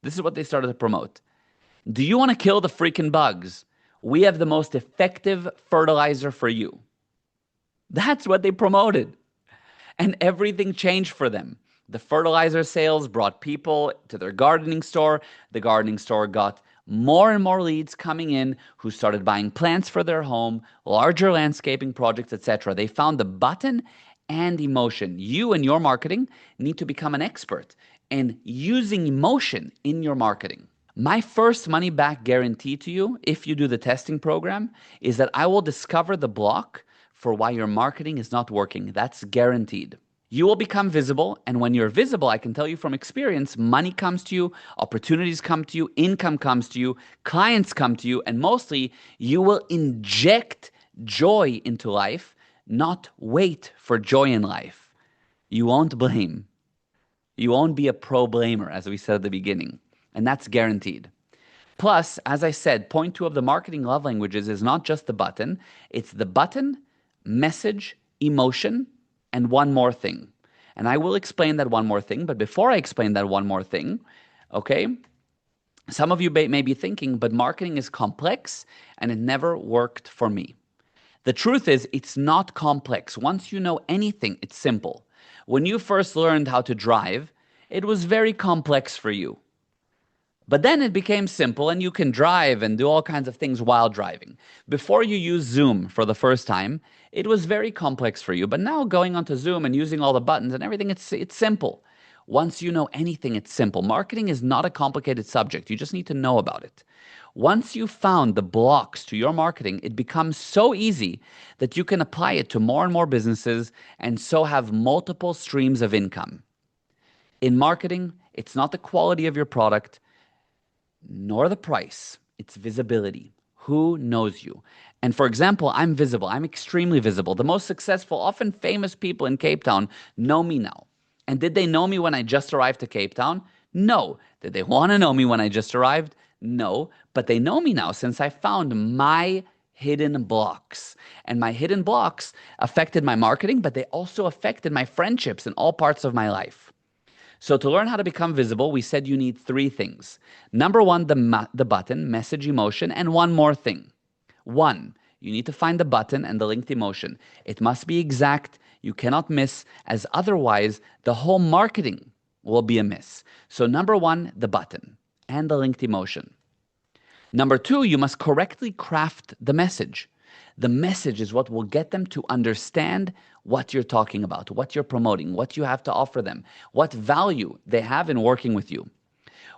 This is what they started to promote. Do you want to kill the freaking bugs? We have the most effective fertilizer for you. That's what they promoted. And everything changed for them. The fertilizer sales brought people to their gardening store. The gardening store got more and more leads coming in who started buying plants for their home, larger landscaping projects, etc. They found the button and emotion. You and your marketing need to become an expert in using emotion in your marketing. My first money back guarantee to you, if you do the testing program, is that I will discover the block for why your marketing is not working. That's guaranteed. You will become visible, and when you're visible, I can tell you from experience, money comes to you, opportunities come to you, income comes to you, clients come to you, and mostly you will inject joy into life, not wait for joy in life. You won't blame. You won't be a pro-blamer, as we said at the beginning, and that's guaranteed. Plus, as I said, point 2 of the marketing love languages is not just the button, it's the button, message, emotion, and one more thing. And I will explain that one more thing, but before I explain that one more thing, okay, some of you may be thinking, but marketing is complex and it never worked for me. The truth is, it's not complex. Once you know anything, it's simple. When you first learned how to drive, it was very complex for you. But then it became simple and you can drive and do all kinds of things while driving. Before you used Zoom for the first time, it was very complex for you. But now going onto Zoom and using all the buttons and everything, it's simple. Once you know anything, it's simple. Marketing is not a complicated subject. You just need to know about it. Once you've found the blocks to your marketing, it becomes so easy that you can apply it to more and more businesses and so have multiple streams of income. In marketing, it's not the quality of your product, nor the price. It's visibility. Who knows you? And for example, I'm visible. I'm extremely visible. The most successful, often famous people in Cape Town know me now. And did they know me when I just arrived to Cape Town? No. Did they want to know me when I just arrived? No. But they know me now since I found my hidden blocks. And my hidden blocks affected my marketing, but they also affected my friendships in all parts of my life. So to learn how to become visible, we said you need 3 things. Number 1, the button, message, emotion, and one more thing. 1, you need to find the button and the linked emotion. It must be exact. You cannot miss, as otherwise the whole marketing will be a miss. So number 1, the button and the linked emotion. Number 2, you must correctly craft the message. The message is what will get them to understand what you're talking about, what you're promoting, what you have to offer them, what value they have in working with you.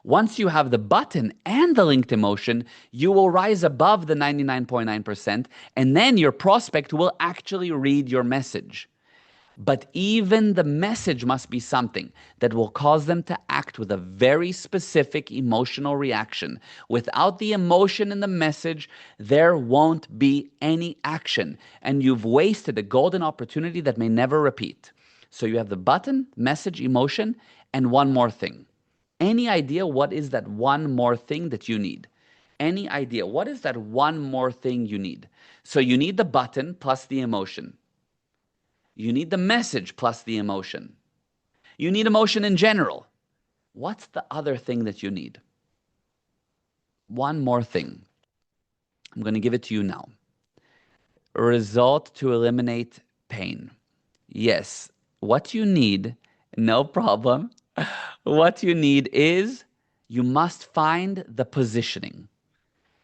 Once you have the button and the linked emotion, you will rise above the 99.9%, and then your prospect will actually read your message. But even the message must be something that will cause them to act with a very specific emotional reaction. Without the emotion in the message, there won't be any action. And you've wasted a golden opportunity that may never repeat. So you have the button, message, emotion, and one more thing. Any idea what is that one more thing that you need? Any idea? What is that one more thing you need? So you need the button plus the emotion. You need the message plus the emotion. You need emotion in general. What's the other thing that you need? One more thing. I'm going to give it to you now. A result to eliminate pain. Yes, what you need, no problem. What you need is you must find the positioning.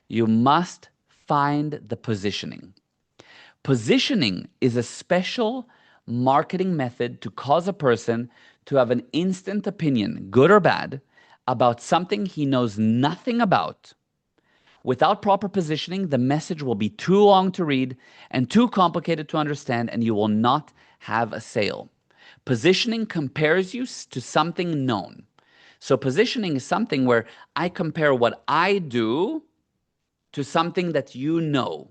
You must find the positioning. Positioning is a special marketing method to cause a person to have an instant opinion, good or bad, about something he knows nothing about. Without proper positioning, the message will be too long to read and too complicated to understand, and you will not have a sale. Positioning compares you to something known. So positioning is something where I compare what I do to something that you know.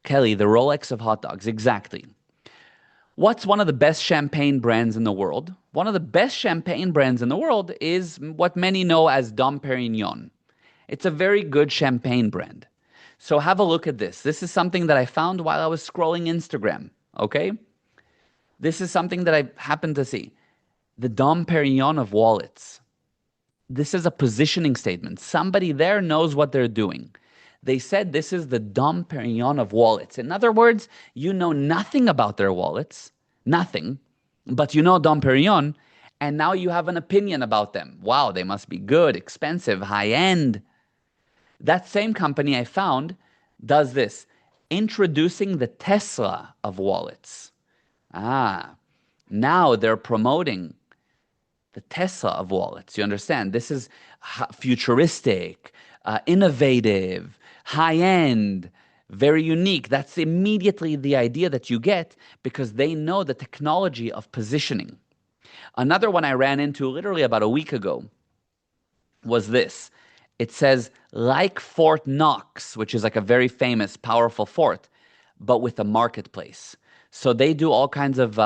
Kelly, the Rolex of hot dogs, exactly. What's one of the best champagne brands in the world? One of the best champagne brands in the world is what many know as Dom Perignon. It's a very good champagne brand. So have a look at this. This is something that I found while I was scrolling Instagram, okay? This is something that I happened to see. The Dom Perignon of wallets. This is a positioning statement. Somebody there knows what they're doing. They said this is the Dom Perignon of wallets. In other words, you know nothing about their wallets, nothing, but you know Dom Perignon, and now you have an opinion about them. Wow, they must be good, expensive, high-end. That same company I found does this, introducing the Tesla of wallets. Now they're promoting the Tesla of wallets. You understand? This is futuristic, innovative, high-end, very unique. That's immediately the idea that you get because they know the technology of positioning. Another one I ran into literally about a week ago was this. It says, like Fort Knox, which is like a very famous, powerful fort, but with a marketplace. So they do all kinds of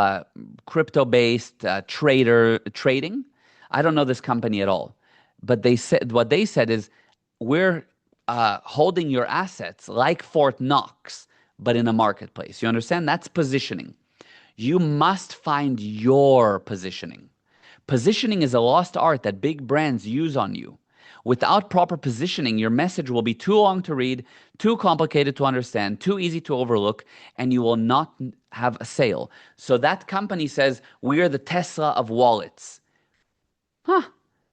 crypto-based trading. I don't know this company at all. But what they said is, we're holding your assets like Fort Knox, but in a marketplace. You understand? That's positioning. You must find your positioning. Positioning is a lost art that big brands use on you. Without proper positioning, your message will be too long to read, too complicated to understand, too easy to overlook, and you will not have a sale. So that company says, we're the Tesla of wallets.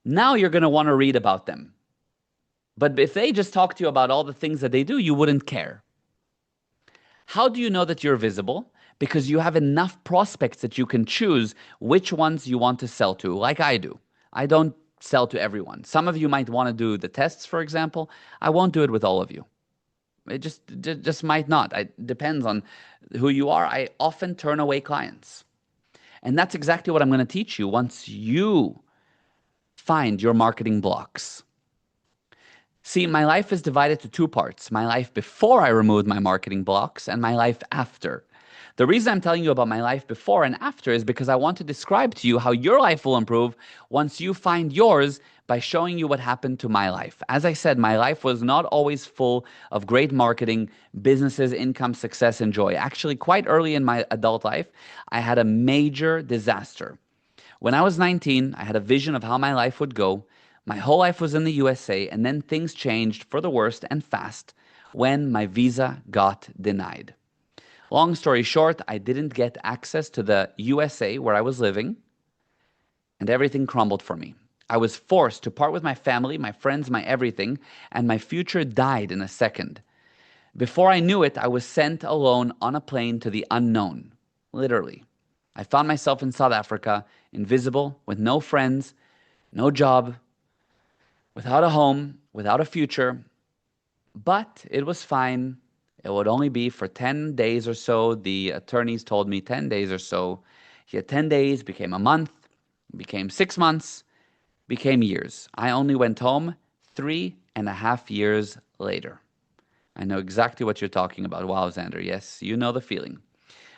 Now you're going to want to read about them. But if they just talk to you about all the things that they do, you wouldn't care. How do you know that you're visible? Because you have enough prospects that you can choose which ones you want to sell to, like I do. I don't sell to everyone. Some of you might want to do the tests, for example. I won't do it with all of you. It just might not. It depends on who you are. I often turn away clients. And that's exactly what I'm going to teach you once you find your marketing blocks. See, my life is divided to two parts. My life before I removed my marketing blocks and my life after. The reason I'm telling you about my life before and after is because I want to describe to you how your life will improve once you find yours by showing you what happened to my life. As I said, my life was not always full of great marketing, businesses, income, success, and joy. Actually, quite early in my adult life, I had a major disaster. When I was 19, I had a vision of how my life would go. My whole life was in the USA, and then things changed for the worst and fast when my visa got denied. Long story short, I didn't get access to the USA where I was living, and everything crumbled for me. I was forced to part with my family, my friends, my everything, and my future died in a second. Before I knew it, I was sent alone on a plane to the unknown, literally. I found myself in South Africa, invisible, with no friends, no job, without a home, without a future. But it was fine. It would only be for 10 days or so. The attorneys told me 10 days or so. He had 10 days, became a month, became 6 months, became years. I only went home 3.5 years later. I know exactly what you're talking about. Wow, Xander. Yes, you know the feeling.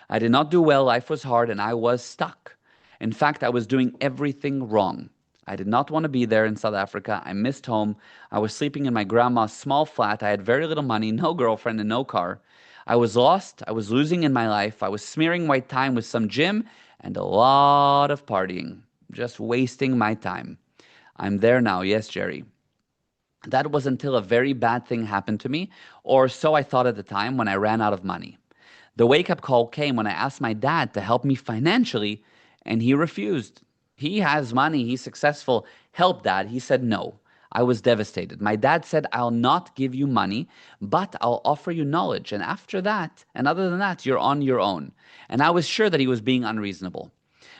I did not do well. Life was hard and I was stuck. In fact, I was doing everything wrong. I did not want to be there in South Africa. I missed home. I was sleeping in my grandma's small flat. I had very little money, no girlfriend, and no car. I was lost. I was losing in my life. I was smearing white time with some gym and a lot of partying. Just wasting my time. I'm there now. Yes, Jerry. That was until a very bad thing happened to me, or so I thought at the time, when I ran out of money. The wake-up call came when I asked my dad to help me financially, and he refused. He has money. He's successful. Help, Dad. He said no. I was devastated. My dad said, I'll not give you money, but I'll offer you knowledge. And after that, and other than that, you're on your own. And I was sure that he was being unreasonable.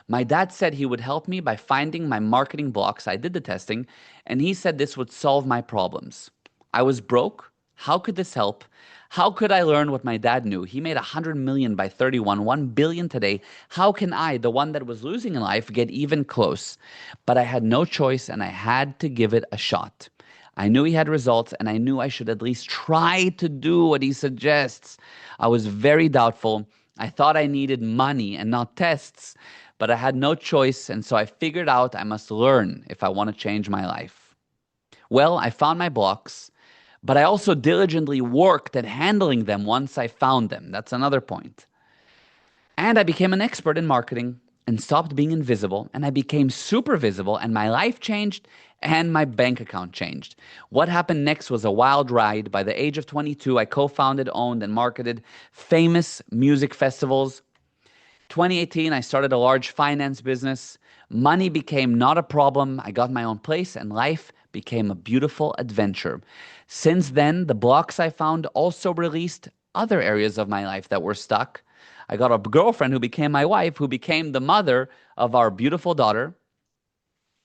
My dad said he would help me by finding my marketing blocks. I did the testing, and he said this would solve my problems. I was broke. How could this help? How could I learn what my dad knew? He made 100 million by 31, 1 billion today. How can I, the one that was losing in life, get even close? But I had no choice and I had to give it a shot. I knew he had results, and I knew I should at least try to do what he suggests. I was very doubtful. I thought I needed money and not tests, but I had no choice, and so I figured out I must learn if I want to change my life. Well, I found my blocks, but I also diligently worked at handling them once I found them. That's another point. And I became an expert in marketing and stopped being invisible, and I became super visible, and my life changed and my bank account changed. What happened next was a wild ride. By the age of 22, I co-founded, owned, and marketed famous music festivals. 2018, I started a large finance business. Money became not a problem. I got my own place, and life became a beautiful adventure. Since then, the blocks I found also released other areas of my life that were stuck. I got a girlfriend who became my wife, who became the mother of our beautiful daughter.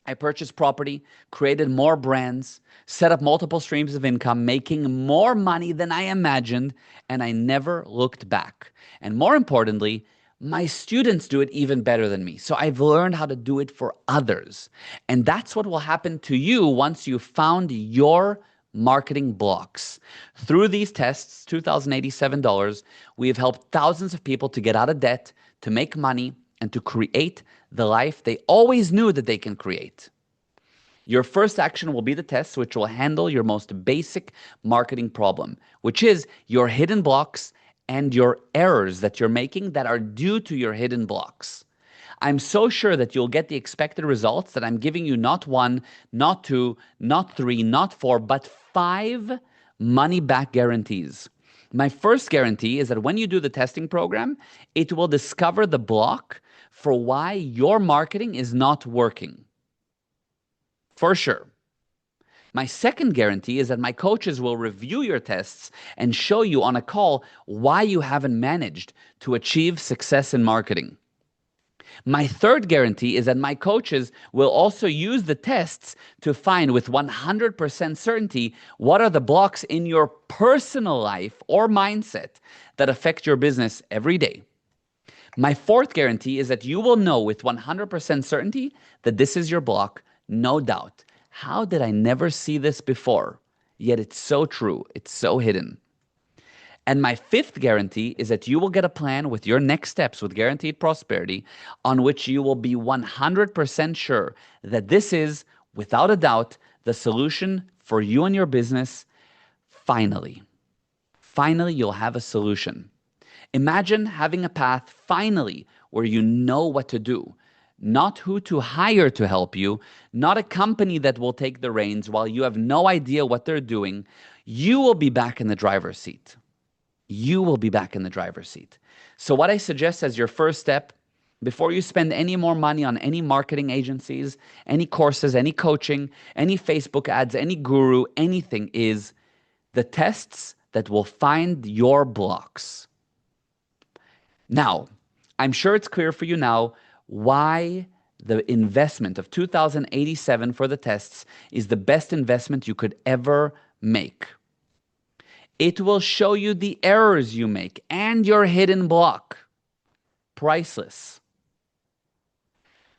I purchased property, created more brands, set up multiple streams of income, making more money than I imagined, and I never looked back. And more importantly, my students do it even better than me. So I've learned how to do it for others. And that's what will happen to you once you've found your marketing blocks. Through these tests, $2,087, we have helped thousands of people to get out of debt, to make money, and to create the life they always knew that they can create. Your first action will be the test, which will handle your most basic marketing problem, which is your hidden blocks and your errors that you're making that are due to your hidden blocks. I'm so sure that you'll get the expected results that I'm giving you not 1, not 2, not 3, not 4, but 5 money-back guarantees. My first guarantee is that when you do the testing program, it will discover the block for why your marketing is not working. For sure. My second guarantee is that my coaches will review your tests and show you on a call why you haven't managed to achieve success in marketing. My third guarantee is that my coaches will also use the tests to find with 100% certainty what are the blocks in your personal life or mindset that affect your business every day. My fourth guarantee is that you will know with 100% certainty that this is your block, no doubt. How did I never see this before? Yet it's so true. It's so hidden. And my fifth guarantee is that you will get a plan with your next steps with Guaranteed Prosperity on which you will be 100% sure that this is, without a doubt, the solution for you and your business. Finally, you'll have a solution. Imagine having a path, finally, where you know what to do. Not who to hire to help you, not a company that will take the reins while you have no idea what they're doing. You will be back in the driver's seat. You will be back in the driver's seat. So what I suggest as your first step, before you spend any more money on any marketing agencies, any courses, any coaching, any Facebook ads, any guru, anything, is the tests that will find your blocks. Now, I'm sure it's clear for you now why the investment of $2,087 for the tests is the best investment you could ever make. It will show you the errors you make and your hidden block. Priceless.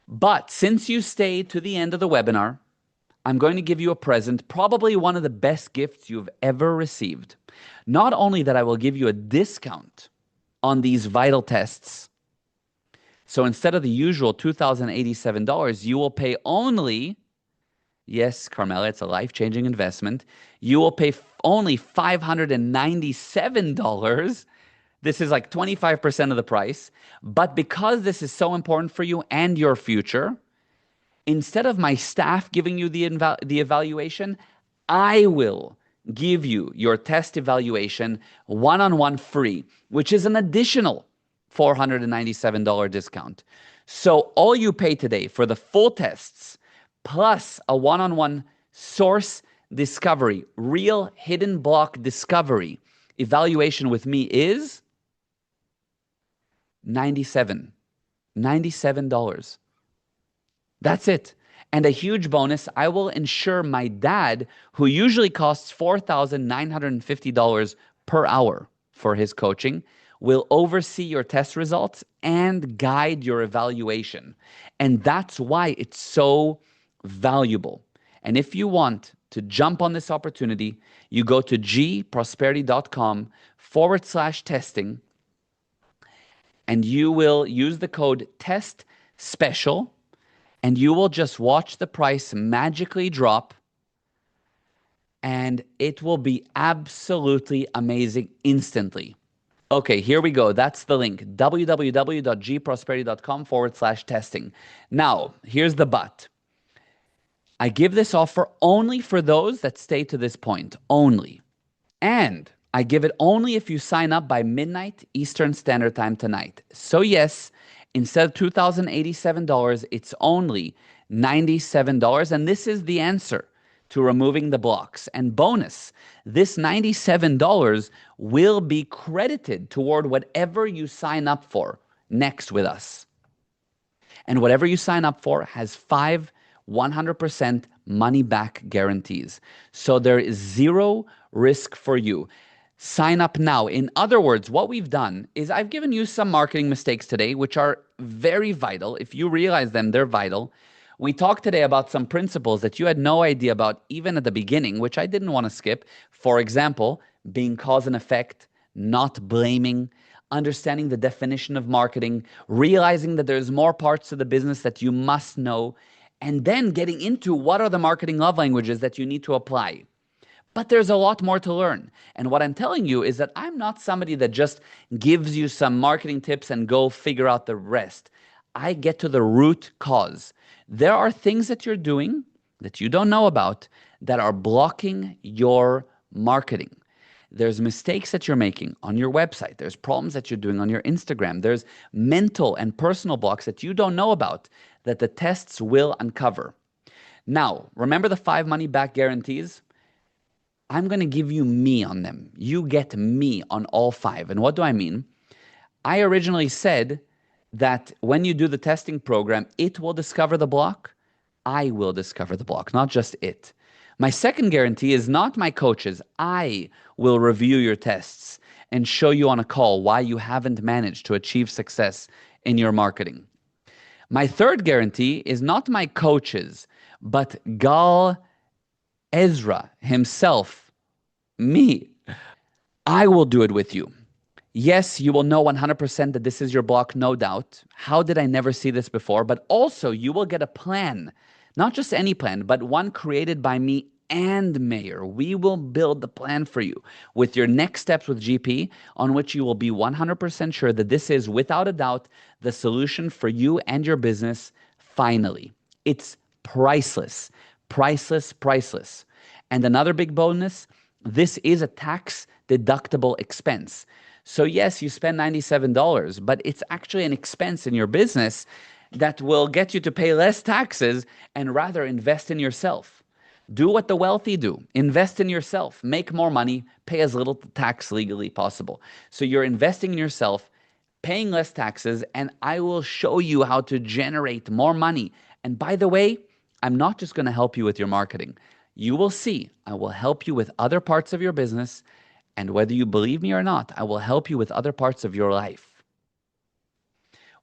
But since you stayed to the end of the webinar, I'm going to give you a present, probably one of the best gifts you've ever received. Not only that I will give you a discount on these vital tests. So instead of the usual $2,087, you will pay only, yes, Carmela, it's a life-changing investment. You will pay only $597. This is like 25% of the price. But because this is so important for you and your future, instead of my staff giving you the evaluation, I will give you your test evaluation one-on-one free, which is an additional $497 discount. So all you pay today for the full tests plus a one-on-one source discovery, real hidden block discovery evaluation with me is $97. That's it. And a huge bonus, I will insure my dad, who usually costs $4,950 per hour for his coaching, will oversee your test results and guide your evaluation. And that's why it's so valuable. And if you want to jump on this opportunity, you go to gprosperity.com/testing, and you will use the code TEST SPECIAL, and you will just watch the price magically drop, and it will be absolutely amazing instantly. Okay, here we go. That's the link, www.gprosperity.com/testing. Now, here's the but. I give this offer only for those that stay to this point, only. And I give it only if you sign up by midnight Eastern Standard Time tonight. So yes, instead of $2,087, it's only $97. And this is the answer to removing the blocks. And bonus, this $97 will be credited toward whatever you sign up for next with us. And whatever you sign up for has 100% money back guarantees. So there is zero risk for you. Sign up now. In other words, what we've done is I've given you some marketing mistakes today, which are very vital. If you realize them, they're vital. We talked today about some principles that you had no idea about even at the beginning, which I didn't want to skip. For example, being cause and effect, not blaming, understanding the definition of marketing, realizing that there's more parts to the business that you must know, and then getting into what are the marketing love languages that you need to apply. But there's a lot more to learn. And what I'm telling you is that I'm not somebody that just gives you some marketing tips and go figure out the rest. I get to the root cause. There are things that you're doing that you don't know about that are blocking your marketing. There's mistakes that you're making on your website. There's problems that you're doing on your Instagram. There's mental and personal blocks that you don't know about that the tests will uncover. Now, remember the 5 money back guarantees? I'm going to give you me on them. You get me on all 5. And what do I mean? I originally said that when you do the testing program, it will discover the block. I will discover the block, not just it. My second guarantee is not my coaches. I will review your tests and show you on a call why you haven't managed to achieve success in your marketing. My third guarantee is not my coaches, but Gal Ezra himself, me. I will do it with you. Yes, you will know 100% that this is your block, no doubt. How did I never see this before? But also, you will get a plan, not just any plan, but one created by me and Mayor. We will build the plan for you with your next steps with GP, on which you will be 100% sure that this is, without a doubt, the solution for you and your business finally. It's priceless, priceless, priceless. And another big bonus, this is a tax deductible expense. So yes, you spend $97, but it's actually an expense in your business that will get you to pay less taxes and rather invest in yourself. Do what the wealthy do. Invest in yourself. Make more money. Pay as little tax legally possible. So you're investing in yourself, paying less taxes, and I will show you how to generate more money. And by the way, I'm not just going to help you with your marketing. You will see, I will help you with other parts of your business. And whether you believe me or not, I will help you with other parts of your life.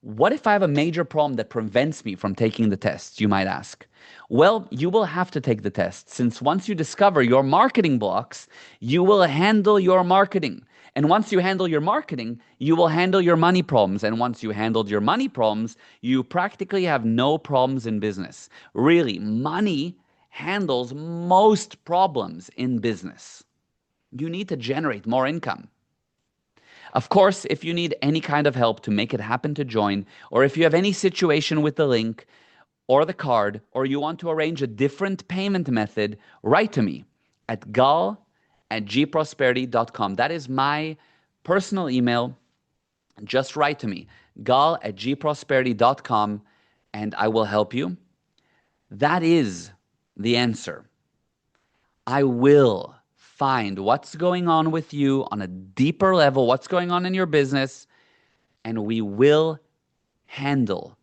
What if I have a major problem that prevents me from taking the tests, you might ask? Well, you will have to take the test, since once you discover your marketing blocks, you will handle your marketing. And once you handle your marketing, you will handle your money problems. And once you handled your money problems, you practically have no problems in business. Really, money handles most problems in business. You need to generate more income. Of course, if you need any kind of help to make it happen to join, or if you have any situation with the link or the card, or you want to arrange a different payment method, write to me at gal@gprosperity.com. That is my personal email. Just write to me, gal@gprosperity.com, and I will help you. That is the answer. I will find what's going on with you on a deeper level, what's going on in your business, and we will handle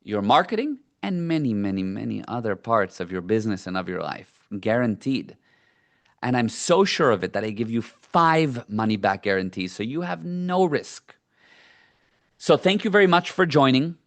your marketing and many, many, many other parts of your business and of your life, guaranteed. And I'm so sure of it that I give you 5 money-back guarantees, so you have no risk. So thank you very much for joining.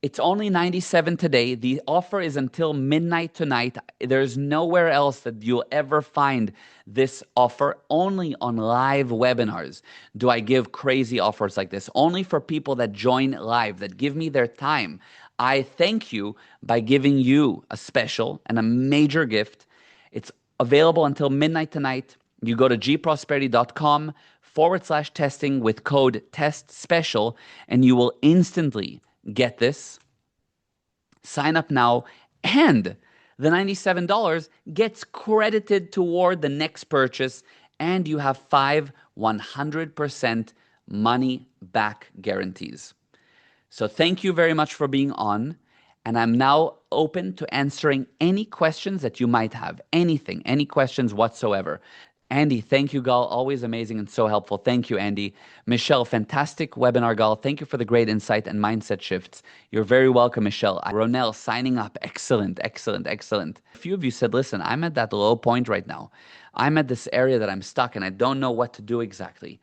It's only 97 today. The offer is until midnight tonight. There's nowhere else that you'll ever find this offer. Only on live webinars do I give crazy offers like this. Only for people that join live, that give me their time. I thank you by giving you a special and a major gift. It's available until midnight tonight. You go to gprosperity.com/testing with code TEST SPECIAL, and you will instantly get this. Sign up now, and the $97 gets credited toward the next purchase, and you have 100% money back guarantees. So thank you very much for being on, and I'm now open to answering any questions that you might have. Anything, any questions whatsoever. Andy, thank you, Gal. Always amazing and so helpful. Thank you, Andy. Michelle, fantastic webinar, Gal. Thank you for the great insight and mindset shifts. You're very welcome, Michelle. Ronell, signing up. Excellent, excellent, excellent. A few of you said, listen, I'm at that low point right now. I'm at this area that I'm stuck and I don't know what to do exactly.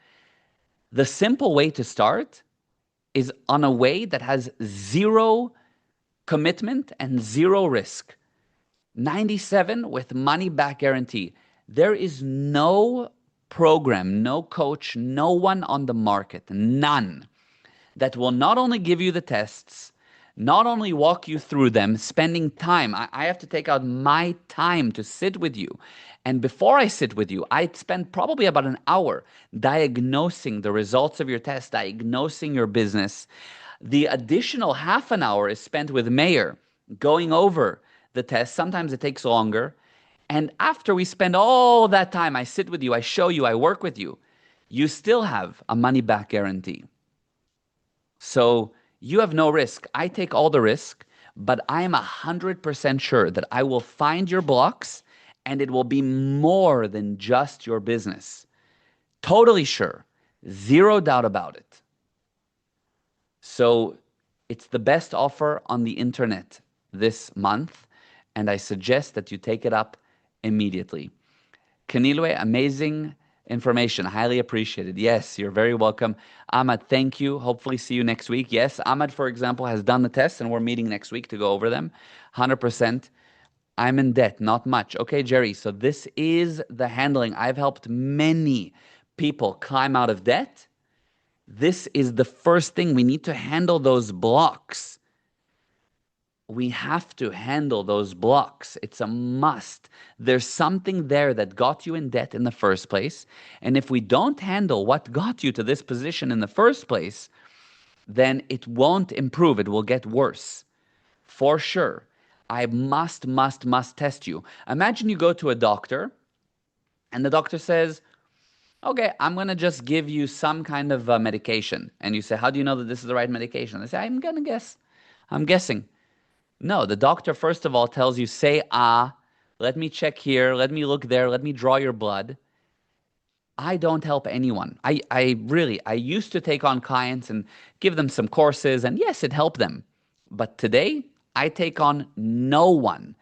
The simple way to start is on a way that has zero commitment and zero risk. 97 with money back guarantee. There is no program, no coach, no one on the market, none, that will not only give you the tests, not only walk you through them, spending time. I have to take out my time to sit with you. And before I sit with you, I spend probably about an hour diagnosing the results of your test, diagnosing your business. The additional half an hour is spent with Meir, going over the test. Sometimes it takes longer. And after we spend all that time, I sit with you, I show you, I work with you, you still have a money back guarantee. So you have no risk. I take all the risk, but I am 100% sure that I will find your blocks and it will be more than just your business. Totally sure. Zero doubt about it. So it's the best offer on the internet this month, and I suggest that you take it up immediately. Kanilwe, amazing information. Highly appreciated. Yes, you're very welcome. Ahmad, thank you. Hopefully see you next week. Yes, Ahmad, for example, has done the tests and we're meeting next week to go over them. 100%. I'm in debt, not much. Okay, Jerry, so this is the handling. I've helped many people climb out of debt. This is the first thing. We need to handle those blocks. We have to handle those blocks. It's a must. There's something there that got you in debt in the first place. And if we don't handle what got you to this position in the first place, then it won't improve. It will get worse. For sure. I must test you. Imagine you go to a doctor and the doctor says, okay, I'm going to just give you some kind of medication. And you say, how do you know that this is the right medication? They say, I'm going to guess. I'm guessing. No, the doctor, first of all, tells you, say, let me check here, let me look there, let me draw your blood. I don't help anyone. I used to take on clients and give them some courses, and yes, it helped them. But today, I take on no one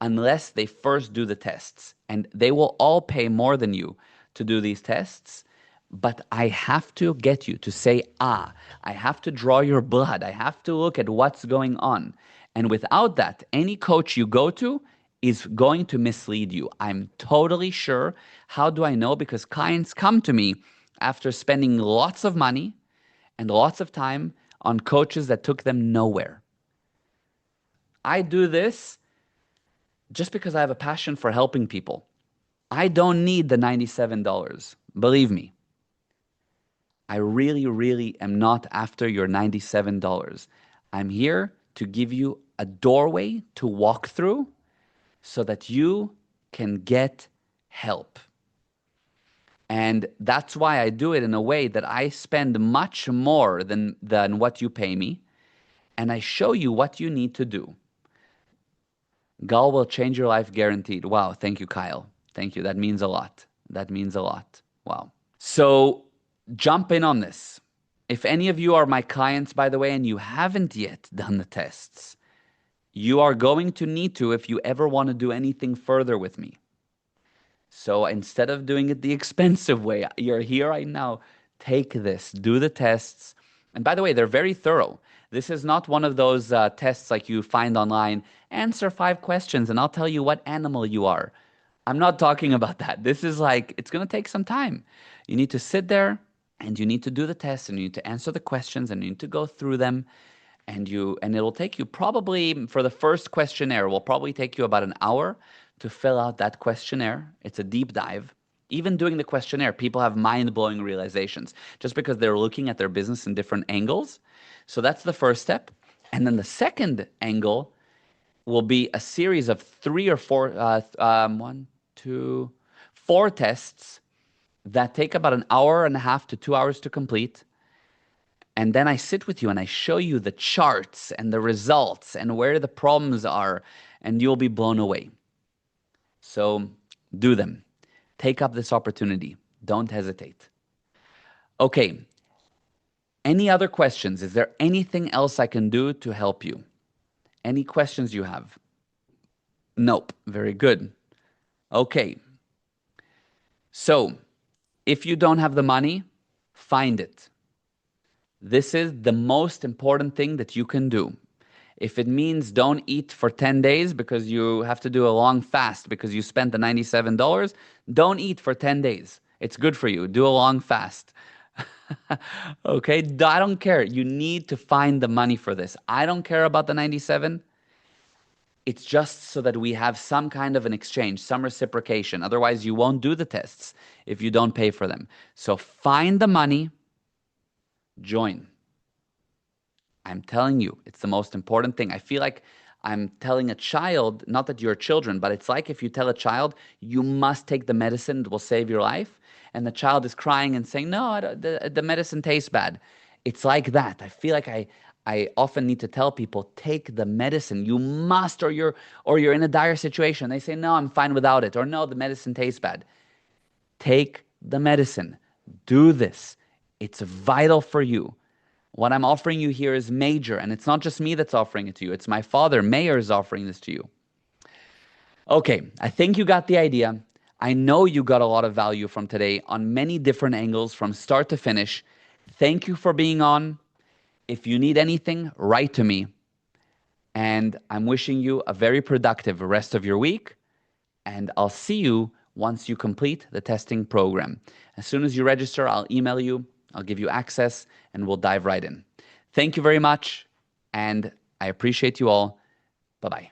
unless they first do the tests. And they will all pay more than you to do these tests. But I have to get you to say, I have to draw your blood. I have to look at what's going on. And without that, any coach you go to is going to mislead you. I'm totally sure. How do I know? Because clients come to me after spending lots of money and lots of time on coaches that took them nowhere. I do this just because I have a passion for helping people. I don't need the $97. Believe me. I really am not after your $97. I'm here to give you a doorway to walk through so that you can get help. And that's why I do it in a way that I spend much more than what you pay me. And I show you what you need to do. Gal will change your life guaranteed. Wow, thank you, Kyle. Thank you. That means a lot. That means a lot. Wow. So jump in on this. If any of you are my clients, by the way, and you haven't yet done the tests, you are going to need to if you ever want to do anything further with me. So instead of doing it the expensive way, you're here right now, take this, do the tests. And by the way, they're very thorough. This is not one of those tests like you find online. Answer 5 questions and I'll tell you what animal you are. I'm not talking about that. This is like, it's going to take some time. You need to sit there and you need to do the test and you need to answer the questions and you need to go through them. And it'll take you probably, for the first questionnaire, will probably take you about an hour to fill out that questionnaire. It's a deep dive. Even doing the questionnaire, people have mind-blowing realizations just because they're looking at their business in different angles. So that's the first step. And then the second angle will be a series of 3 or 4, 1, 2, 4 tests that take about an hour and a half to 2 hours to complete. And then I sit with you and I show you the charts and the results and where the problems are, and you'll be blown away. So do them. Take up this opportunity. Don't hesitate. Okay. Any other questions? Is there anything else I can do to help you? Any questions you have? Nope. Very good. Okay. So, if you don't have the money, find it. This is the most important thing that you can do. If it means don't eat for 10 days because you have to do a long fast because you spent the $97, don't eat for 10 days. It's good for you. Do a long fast. Okay? I don't care. You need to find the money for this. I don't care about the 97. It's just so that we have some kind of an exchange, some reciprocation. Otherwise, you won't do the tests if you don't pay for them. So find the money, join. I'm telling you, it's the most important thing. I feel like I'm telling a child, not that you're children, but it's like if you tell a child, you must take the medicine, it will save your life. And the child is crying and saying, no, the medicine tastes bad. It's like that. I feel like I often need to tell people, take the medicine. You must, or you're in a dire situation. They say, no, I'm fine without it. Or no, the medicine tastes bad. Take the medicine. Do this. It's vital for you. What I'm offering you here is major, and it's not just me that's offering it to you. It's my father, Mayor, is offering this to you. Okay, I think you got the idea. I know you got a lot of value from today on many different angles from start to finish. Thank you for being on. If you need anything, write to me. And I'm wishing you a very productive rest of your week. And I'll see you once you complete the testing program. As soon as you register, I'll email you. I'll give you access and we'll dive right in. Thank you very much. And I appreciate you all. Bye-bye.